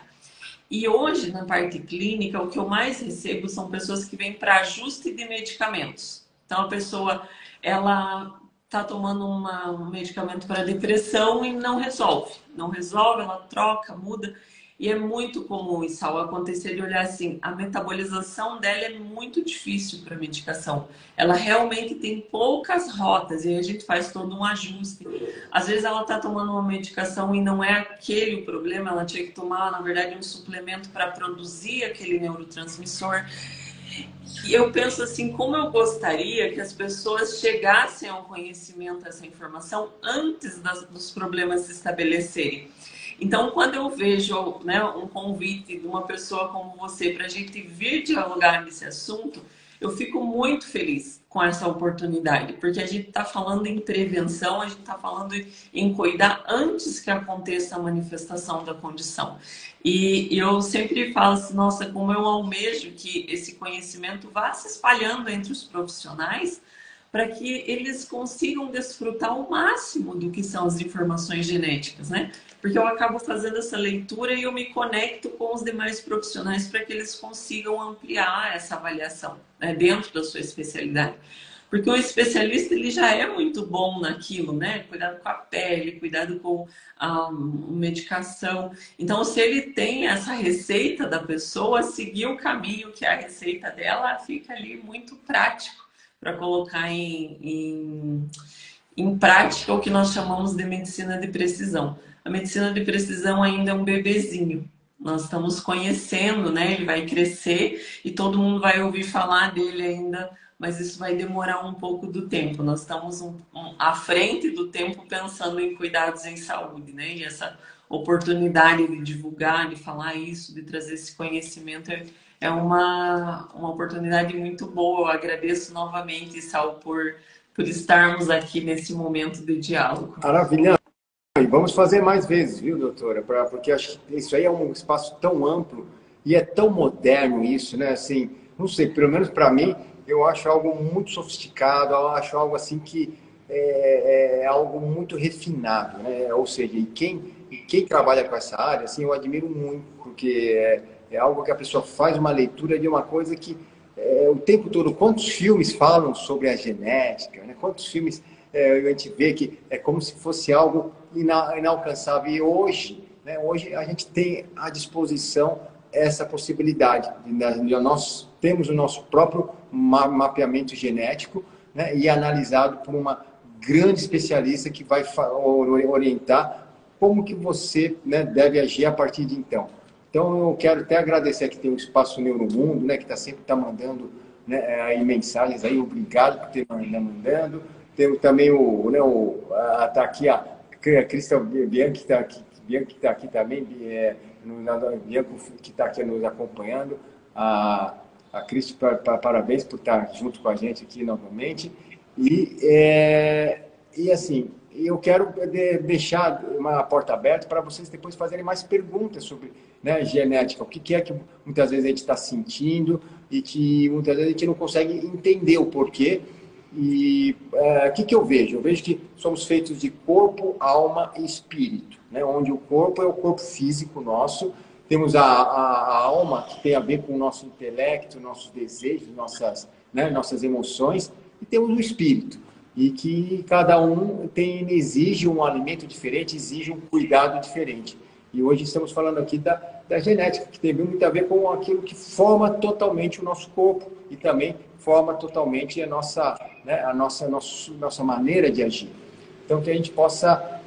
E hoje, na parte clínica, o que eu mais recebo são pessoas que vêm para ajuste de medicamentos. Então, a pessoa, ela está tomando um medicamento para depressão e não resolve. Não resolve, ela troca, muda. E é muito comum isso acontecer de olhar assim, a metabolização dela é muito difícil para a medicação. Ela realmente tem poucas rotas e aí a gente faz todo um ajuste. Às vezes ela está tomando uma medicação e não é aquele o problema, ela tinha que tomar, na verdade, um suplemento para produzir aquele neurotransmissor. E eu penso assim, como eu gostaria que as pessoas chegassem ao conhecimento dessa informação antes dos problemas se estabelecerem. Então, quando eu vejo, né, um convite de uma pessoa como você para a gente vir dialogar nesse assunto, eu fico muito feliz com essa oportunidade, porque a gente está falando em prevenção, a gente está falando em cuidar antes que aconteça a manifestação da condição. E eu sempre falo assim, nossa, como eu almejo que esse conhecimento vá se espalhando entre os profissionais, para que eles consigam desfrutar o máximo do que são as informações genéticas, né? Porque eu acabo fazendo essa leitura e eu me conecto com os demais profissionais para que eles consigam ampliar essa avaliação, né, dentro da sua especialidade. Porque o especialista ele já é muito bom naquilo, né? Cuidado com a pele, cuidado com a medicação. Então, se ele tem essa receita da pessoa, seguir o caminho que é a receita dela, fica ali muito prático para colocar em prática o que nós chamamos de medicina de precisão. A medicina de precisão ainda é um bebezinho. Nós estamos conhecendo, né? Ele vai crescer e todo mundo vai ouvir falar dele ainda, mas isso vai demorar um pouco do tempo. Nós estamos à frente do tempo pensando em cuidados em saúde, né? E essa oportunidade de divulgar, de falar isso, de trazer esse conhecimento é uma oportunidade muito boa. Eu agradeço novamente, Sal, por estarmos aqui nesse momento de diálogo. Maravilha. E vamos fazer mais vezes, viu, doutora? Porque acho que isso aí é um espaço tão amplo e é tão moderno isso, né? Assim, não sei, pelo menos para mim, eu acho algo muito sofisticado, eu acho algo assim que é algo muito refinado, né? Ou seja, e quem trabalha com essa área, assim, eu admiro muito, porque é algo que a pessoa faz uma leitura de uma coisa que o tempo todo, quantos filmes falam sobre a genética, né? Quantos filmes a gente vê que é como se fosse algo inalcançável. E hoje, né, hoje a gente tem à disposição essa possibilidade. Nós temos o nosso próprio mapeamento genético, né, e analisado por uma grande especialista que vai orientar como que você, né, deve agir a partir de então. Então, eu quero até agradecer que tem o Espaço Neuromundo, né, que sempre está mandando, né, aí mensagens aí. Obrigado por ter mandando. Temos também tá aqui a Cristal Bianchi, que está aqui também, Bianco, que está aqui nos acompanhando. A Cris, parabéns por estar junto com a gente aqui novamente. E assim, eu quero deixar uma porta aberta para vocês depois fazerem mais perguntas sobre, né, genética. O que é que muitas vezes a gente está sentindo e que muitas vezes a gente não consegue entender o porquê. E o que eu vejo? Eu vejo que somos feitos de corpo, alma e espírito, né? Onde o corpo é o corpo físico nosso, temos a alma, que tem a ver com o nosso intelecto, nossos desejos, nossas emoções, e temos o espírito, e que cada um exige um alimento diferente, exige um cuidado diferente. E hoje estamos falando aqui da genética, que tem muito a ver com aquilo que forma totalmente o nosso corpo e também forma totalmente a nossa maneira de agir. Então, que a gente possa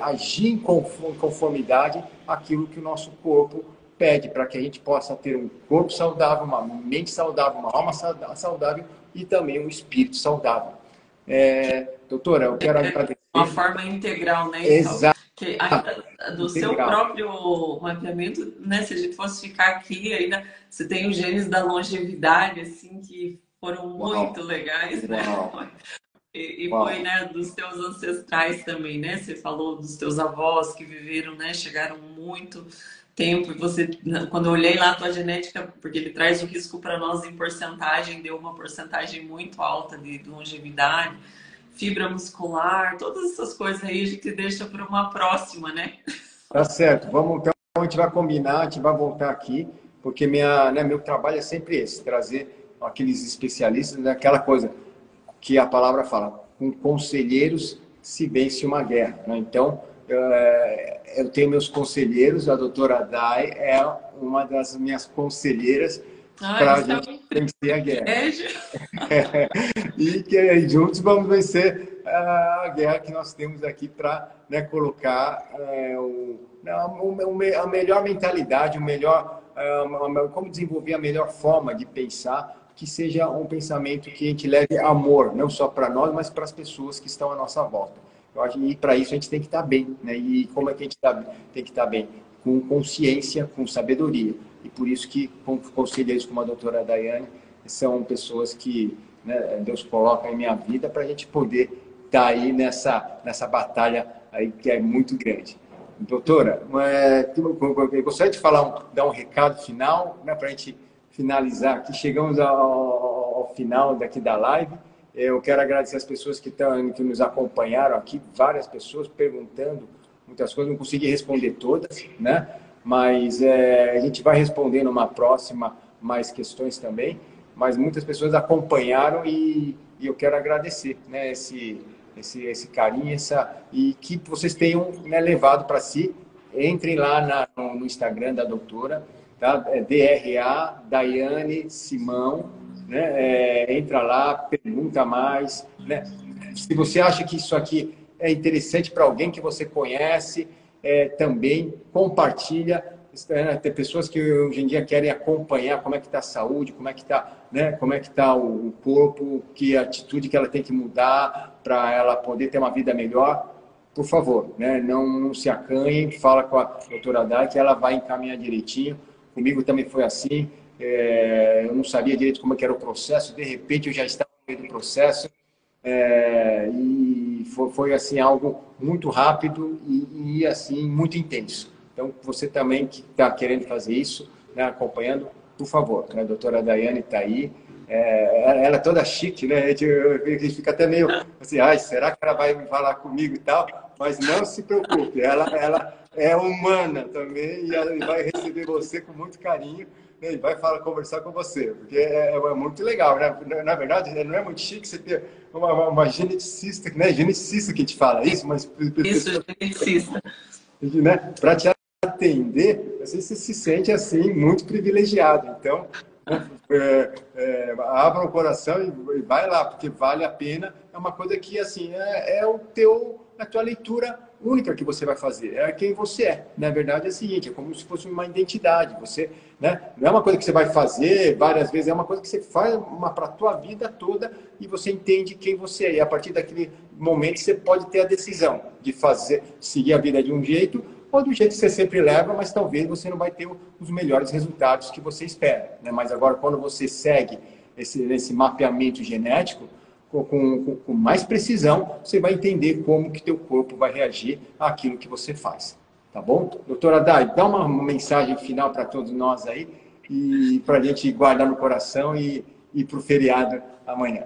agir em conformidade àquilo que o nosso corpo pede, para que a gente possa ter um corpo saudável, uma mente saudável, uma alma saudável e também um espírito saudável. Doutora, eu quero agradecer. Uma forma integral, né? Exato. Que do seu próprio mapeamento, né? Se a gente fosse ficar aqui, ainda você tem os genes da longevidade, assim, que foram muito legais, né? E foi, né, dos teus ancestrais também, né? Você falou dos teus avós que viveram, né? Chegaram muito tempo. E você, quando eu olhei lá a tua genética, porque ele traz o risco para nós em porcentagem, deu uma porcentagem muito alta de longevidade. Fibra muscular, todas essas coisas aí a gente deixa para uma próxima, né? Tá certo. Então a gente vai combinar, a gente vai voltar aqui, porque meu trabalho é sempre esse, trazer aqueles especialistas, aquela coisa que a palavra fala, com conselheiros se vence uma guerra, né? Então, eu tenho meus conselheiros, a doutora Dai é uma das minhas conselheiras, para a gente vencer a guerra. E que juntos vamos vencer a guerra que nós temos aqui para, né, colocar a melhor mentalidade, como desenvolver a melhor forma de pensar, que seja um pensamento que a gente leve amor, não só para nós, mas para as pessoas que estão à nossa volta. Eu acho que para isso a gente tem que estar bem, né? E como é que a gente tem que estar bem? Com consciência, com sabedoria. E por isso que conselheiros como a doutora Daiane são pessoas que, né, Deus coloca em minha vida para a gente poder estar aí nessa batalha aí que é muito grande. Doutora, eu gostaria de dar um recado final, né, para a gente finalizar aqui. Chegamos ao final daqui da live. Eu quero agradecer as pessoas que nos acompanharam aqui, várias pessoas perguntando muitas coisas, não consegui responder todas, né? Mas a gente vai responder numa próxima mais questões também. Mas muitas pessoas acompanharam e e eu quero agradecer, né, esse carinho, e que vocês tenham, né, levado para si. Entrem lá no Instagram da doutora, tá? É DRA Daiane Simão, né? Entra lá, pergunta mais, né? Se você acha que isso aqui é interessante para alguém que você conhece, também compartilha. Tem pessoas que hoje em dia querem acompanhar como é que está a saúde, como é que está, né? Como é que está o corpo, que atitude que ela tem que mudar para ela poder ter uma vida melhor. Por favor, né? Não se acanhem, fala com a doutora Dai que ela vai encaminhar direitinho. Comigo também foi assim. Eu não sabia direito como é que era o processo, de repente eu já estava no meio do processo. E foi assim, algo muito rápido e assim, muito intenso. Então, você também que está querendo fazer isso, né, acompanhando, por favor, né, a doutora Daiane está aí. Ela é toda chique, né? A gente fica até meio assim, ai, será que ela vai falar comigo e tal? Mas não se preocupe, ela é humana também e ela vai receber você com muito carinho, né, e vai conversar com você, porque é muito legal, né? Na verdade, não é muito chique você ter uma geneticista, né? Geneticista que te fala isso, mas... Isso, geneticista. Né? Para te atender, você se sente assim, muito privilegiado. Então, abra o coração e vai lá, porque vale a pena. É uma coisa que, assim, a tua leitura única que você vai fazer. É quem você é. Na verdade, é o seguinte, é como se fosse uma identidade. Você, né, não é uma coisa que você vai fazer várias vezes, é uma coisa que você faz para a tua vida toda e você entende quem você é. E a partir daquele momento, você pode ter a decisão de seguir a vida de um jeito ou do jeito que você sempre leva, mas talvez você não vai ter os melhores resultados que você espera, né? Mas agora, quando você segue esse mapeamento genético, com mais precisão, você vai entender como que teu corpo vai reagir àquilo que você faz. Tá bom? Doutora Dai, dá uma mensagem final para todos nós aí, e para a gente guardar no coração e ir para o feriado amanhã.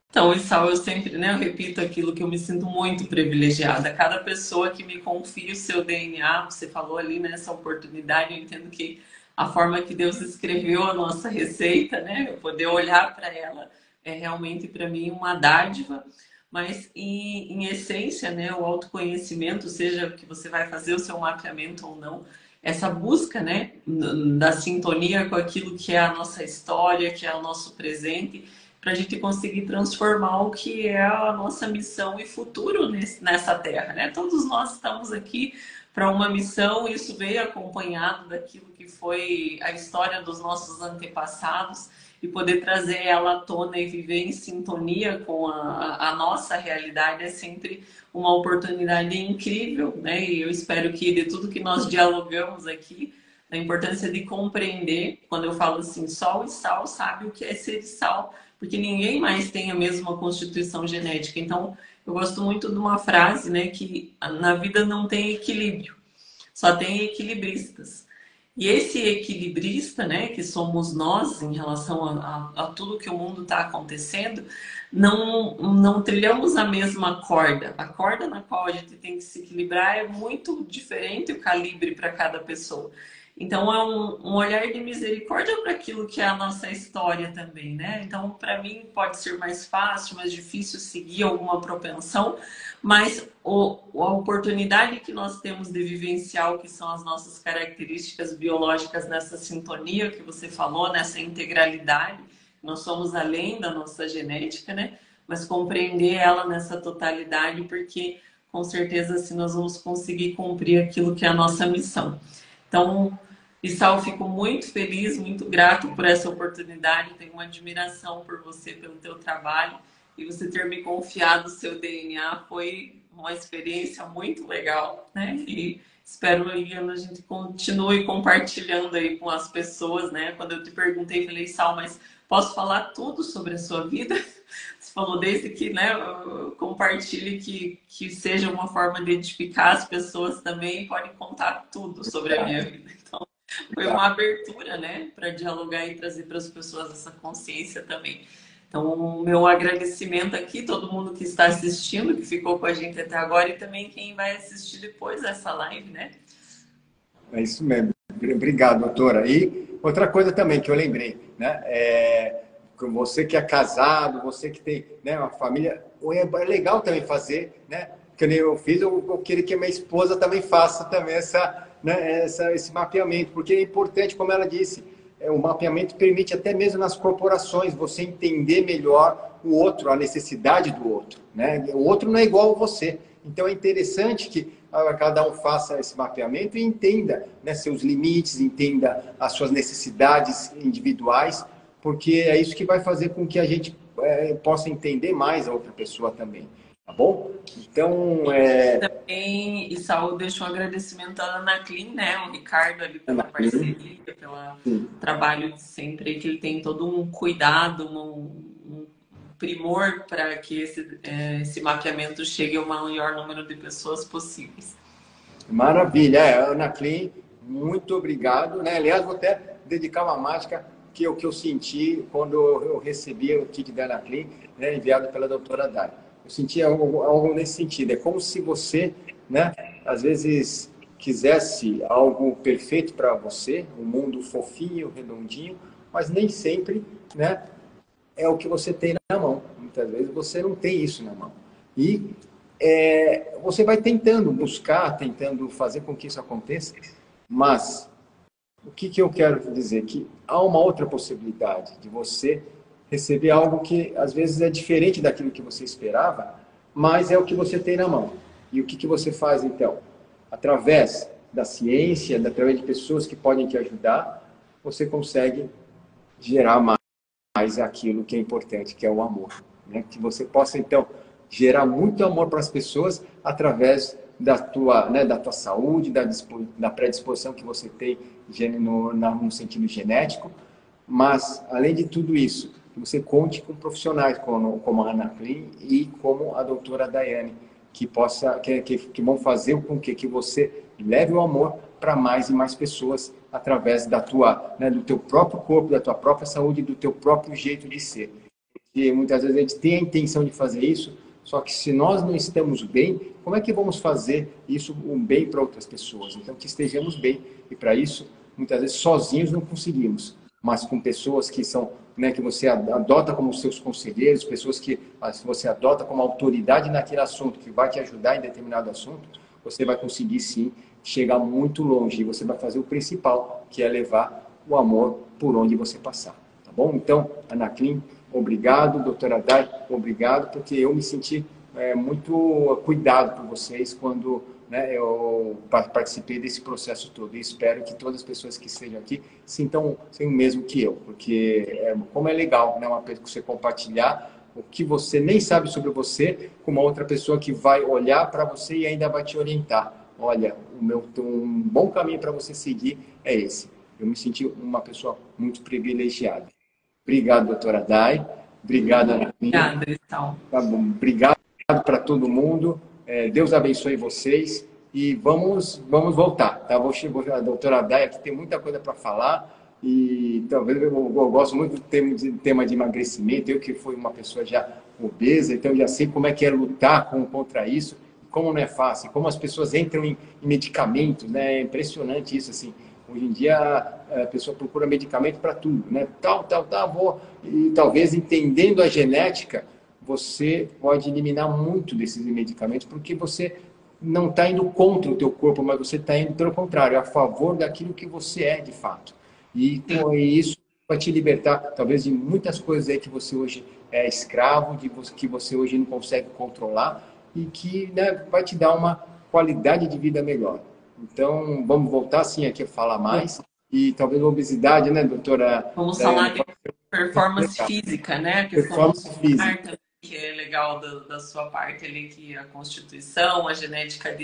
Então, Issal, eu sempre, né, eu repito aquilo que eu me sinto muito privilegiada. Cada pessoa que me confia o seu DNA, você falou ali nessa oportunidade, eu entendo que a forma que Deus escreveu a nossa receita, né, eu poder olhar para ela é realmente para mim uma dádiva. Mas em essência, né, o autoconhecimento, seja que você vai fazer o seu mapeamento ou não, essa busca, né, da sintonia com aquilo que é a nossa história, que é o nosso presente, para a gente conseguir transformar o que é a nossa missão e futuro nessa terra, né? Todos nós estamos aqui para uma missão, e isso veio acompanhado daquilo que foi a história dos nossos antepassados, e poder trazer ela à tona e viver em sintonia com a nossa realidade é sempre uma oportunidade incrível, né? E eu espero que de tudo que nós dialogamos aqui, a importância de compreender, quando eu falo assim, sol e sal sabe o que é ser sal, porque ninguém mais tem a mesma constituição genética. Então, eu gosto muito de uma frase, né, que na vida não tem equilíbrio, só tem equilibristas. E esse equilibrista, né, que somos nós em relação a tudo que o mundo está acontecendo, não trilhamos a mesma corda. A corda na qual a gente tem que se equilibrar é muito diferente o calibre para cada pessoa. Então, é um olhar de misericórdia para aquilo que é a nossa história também, né? Então, para mim, pode ser mais fácil, mais difícil seguir alguma propensão, mas a oportunidade que nós temos de vivenciar o que são as nossas características biológicas nessa sintonia que você falou, nessa integralidade, nós somos além da nossa genética, né? Mas compreender ela nessa totalidade, porque com certeza assim nós vamos conseguir cumprir aquilo que é a nossa missão. Então, Issal, fico muito feliz, muito grato por essa oportunidade, tenho uma admiração por você, pelo teu trabalho, e você ter me confiado o seu DNA foi uma experiência muito legal, né? E espero que a gente continue compartilhando aí com as pessoas, né? Quando eu te perguntei, falei, Issal, mas posso falar tudo sobre a sua vida? Você falou desde que, né, compartilhe que seja uma forma de edificar as pessoas também, pode contar tudo sobre a minha vida. Então, foi uma abertura, né, para dialogar e trazer para as pessoas essa consciência também. Então, o meu agradecimento aqui, todo mundo que está assistindo, que ficou com a gente até agora, e também quem vai assistir depois dessa live, né? É isso mesmo. Obrigado, doutora. E outra coisa também que eu lembrei, né? você que é casado, você que tem, né, uma família, é legal também fazer, né? Que nem eu fiz, eu queria que a minha esposa também faça também esse mapeamento, porque é importante, como ela disse, o mapeamento permite até mesmo nas corporações você entender melhor o outro, a necessidade do outro, né? O outro não é igual a você. Então é interessante que cada um faça esse mapeamento e entenda, né, seus limites, entenda as suas necessidades individuais, porque é isso que vai fazer com que a gente possa entender mais a outra pessoa também. Tá bom? Então, Também, e Saúl, deixa um agradecimento à Ana Clean, né? O Ricardo ali pela parceria, pelo trabalho de sempre, que ele tem todo um cuidado, um primor para que esse mapeamento chegue ao maior número de pessoas possíveis. Maravilha. Ana Clean, muito obrigado, né? Aliás, vou até dedicar uma mágica que eu senti quando eu recebi o kit da Ana Clean, né, enviado pela doutora Dai. Eu senti algo nesse sentido. É como se você, né, às vezes quisesse algo perfeito para você, um mundo fofinho, redondinho, mas nem sempre, né, é o que você tem na mão. Muitas vezes você não tem isso na mão. E você vai tentando buscar, tentando fazer com que isso aconteça, mas o que eu quero dizer? Que há uma outra possibilidade de você receber algo que às vezes é diferente daquilo que você esperava, mas é o que você tem na mão. E o que você faz então? Através da ciência, através de pessoas que podem te ajudar, você consegue gerar mais aquilo que é importante, que é o amor. Né? Que você possa então gerar muito amor para as pessoas através da tua saúde, da predisposição que você tem no sentido genético, mas além de tudo isso, que você conte com profissionais como a Ana Clean e como a doutora Daiane, que vão fazer com que você leve o amor para mais e mais pessoas através do teu próprio corpo, da tua própria saúde, do teu próprio jeito de ser. E muitas vezes a gente tem a intenção de fazer isso, só que se nós não estamos bem, como é que vamos fazer isso um bem para outras pessoas? Então, que estejamos bem. E para isso, muitas vezes, sozinhos não conseguimos. Mas com pessoas que são, né, que você adota como seus conselheiros, pessoas que você adota como autoridade naquele assunto, que vai te ajudar em determinado assunto, você vai conseguir, sim, chegar muito longe. E você vai fazer o principal, que é levar o amor por onde você passar. Tá bom? Então, Ana Clean, obrigado, doutora Dai, obrigado, porque eu me senti muito cuidado por vocês quando, né, eu participei desse processo todo. E espero que todas as pessoas que estejam aqui sintam o mesmo que eu, porque como é legal, né, uma pessoa você compartilhar o que você nem sabe sobre você com uma outra pessoa que vai olhar para você e ainda vai te orientar. Olha, um bom caminho para você seguir é esse. Eu me senti uma pessoa muito privilegiada. Obrigado, doutora Dai. Obrigado, Ana Clean. Obrigada, Estal. Tá bom. Obrigado para todo mundo. Deus abençoe vocês. E vamos voltar. Tá? A doutora Dai aqui tem muita coisa para falar. E talvez eu gosto muito do tema de emagrecimento. Eu que fui uma pessoa já obesa, então já sei como é que é lutar contra isso. Como não é fácil. Como as pessoas entram em medicamentos. Né? É impressionante isso, assim. Hoje em dia, a pessoa procura medicamento para tudo, né? E talvez entendendo a genética, você pode eliminar muito desses medicamentos, porque você não está indo contra o teu corpo, mas você está indo, pelo contrário, a favor daquilo que você é, de fato. E isso vai te libertar, talvez, de muitas coisas aí que você hoje é escravo, que você hoje não consegue controlar, e que, né, vai te dar uma qualidade de vida melhor. Então, vamos voltar, sim, aqui a falar mais. E talvez a obesidade, né, doutora? Vamos falar de performance física, né? Performance física. Que é legal da sua parte ali, que a constituição, a genética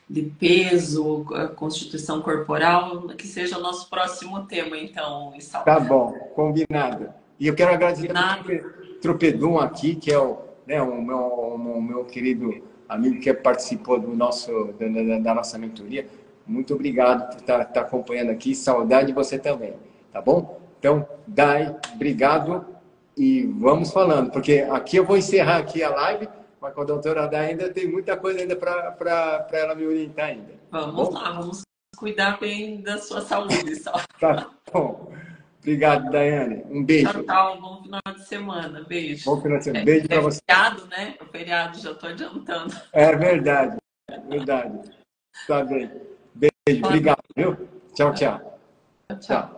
de peso, a constituição corporal, que seja o nosso próximo tema, então, Isal. Tá bom, combinado. E eu quero agradecer o Tropedum aqui, que é o meu querido amigo que participou da nossa mentoria. Muito obrigado por estar acompanhando aqui. Saudade de você também, tá bom? Então, Dai, obrigado e vamos falando, porque aqui eu vou encerrar aqui a live, mas com a doutora Dai ainda tem muita coisa ainda para ela me orientar ainda. Vamos lá, vamos cuidar bem da sua saúde, só. Tá bom. Obrigado, Daiane. Um beijo. Tchau, tchau. Bom final de semana. Beijo. Bom final de semana. Beijo para você. É feriado, né? É feriado, já estou adiantando. É verdade. Verdade. Tá bem. Beijo. Obrigado, viu? Tchau, tchau. Tchau, tchau.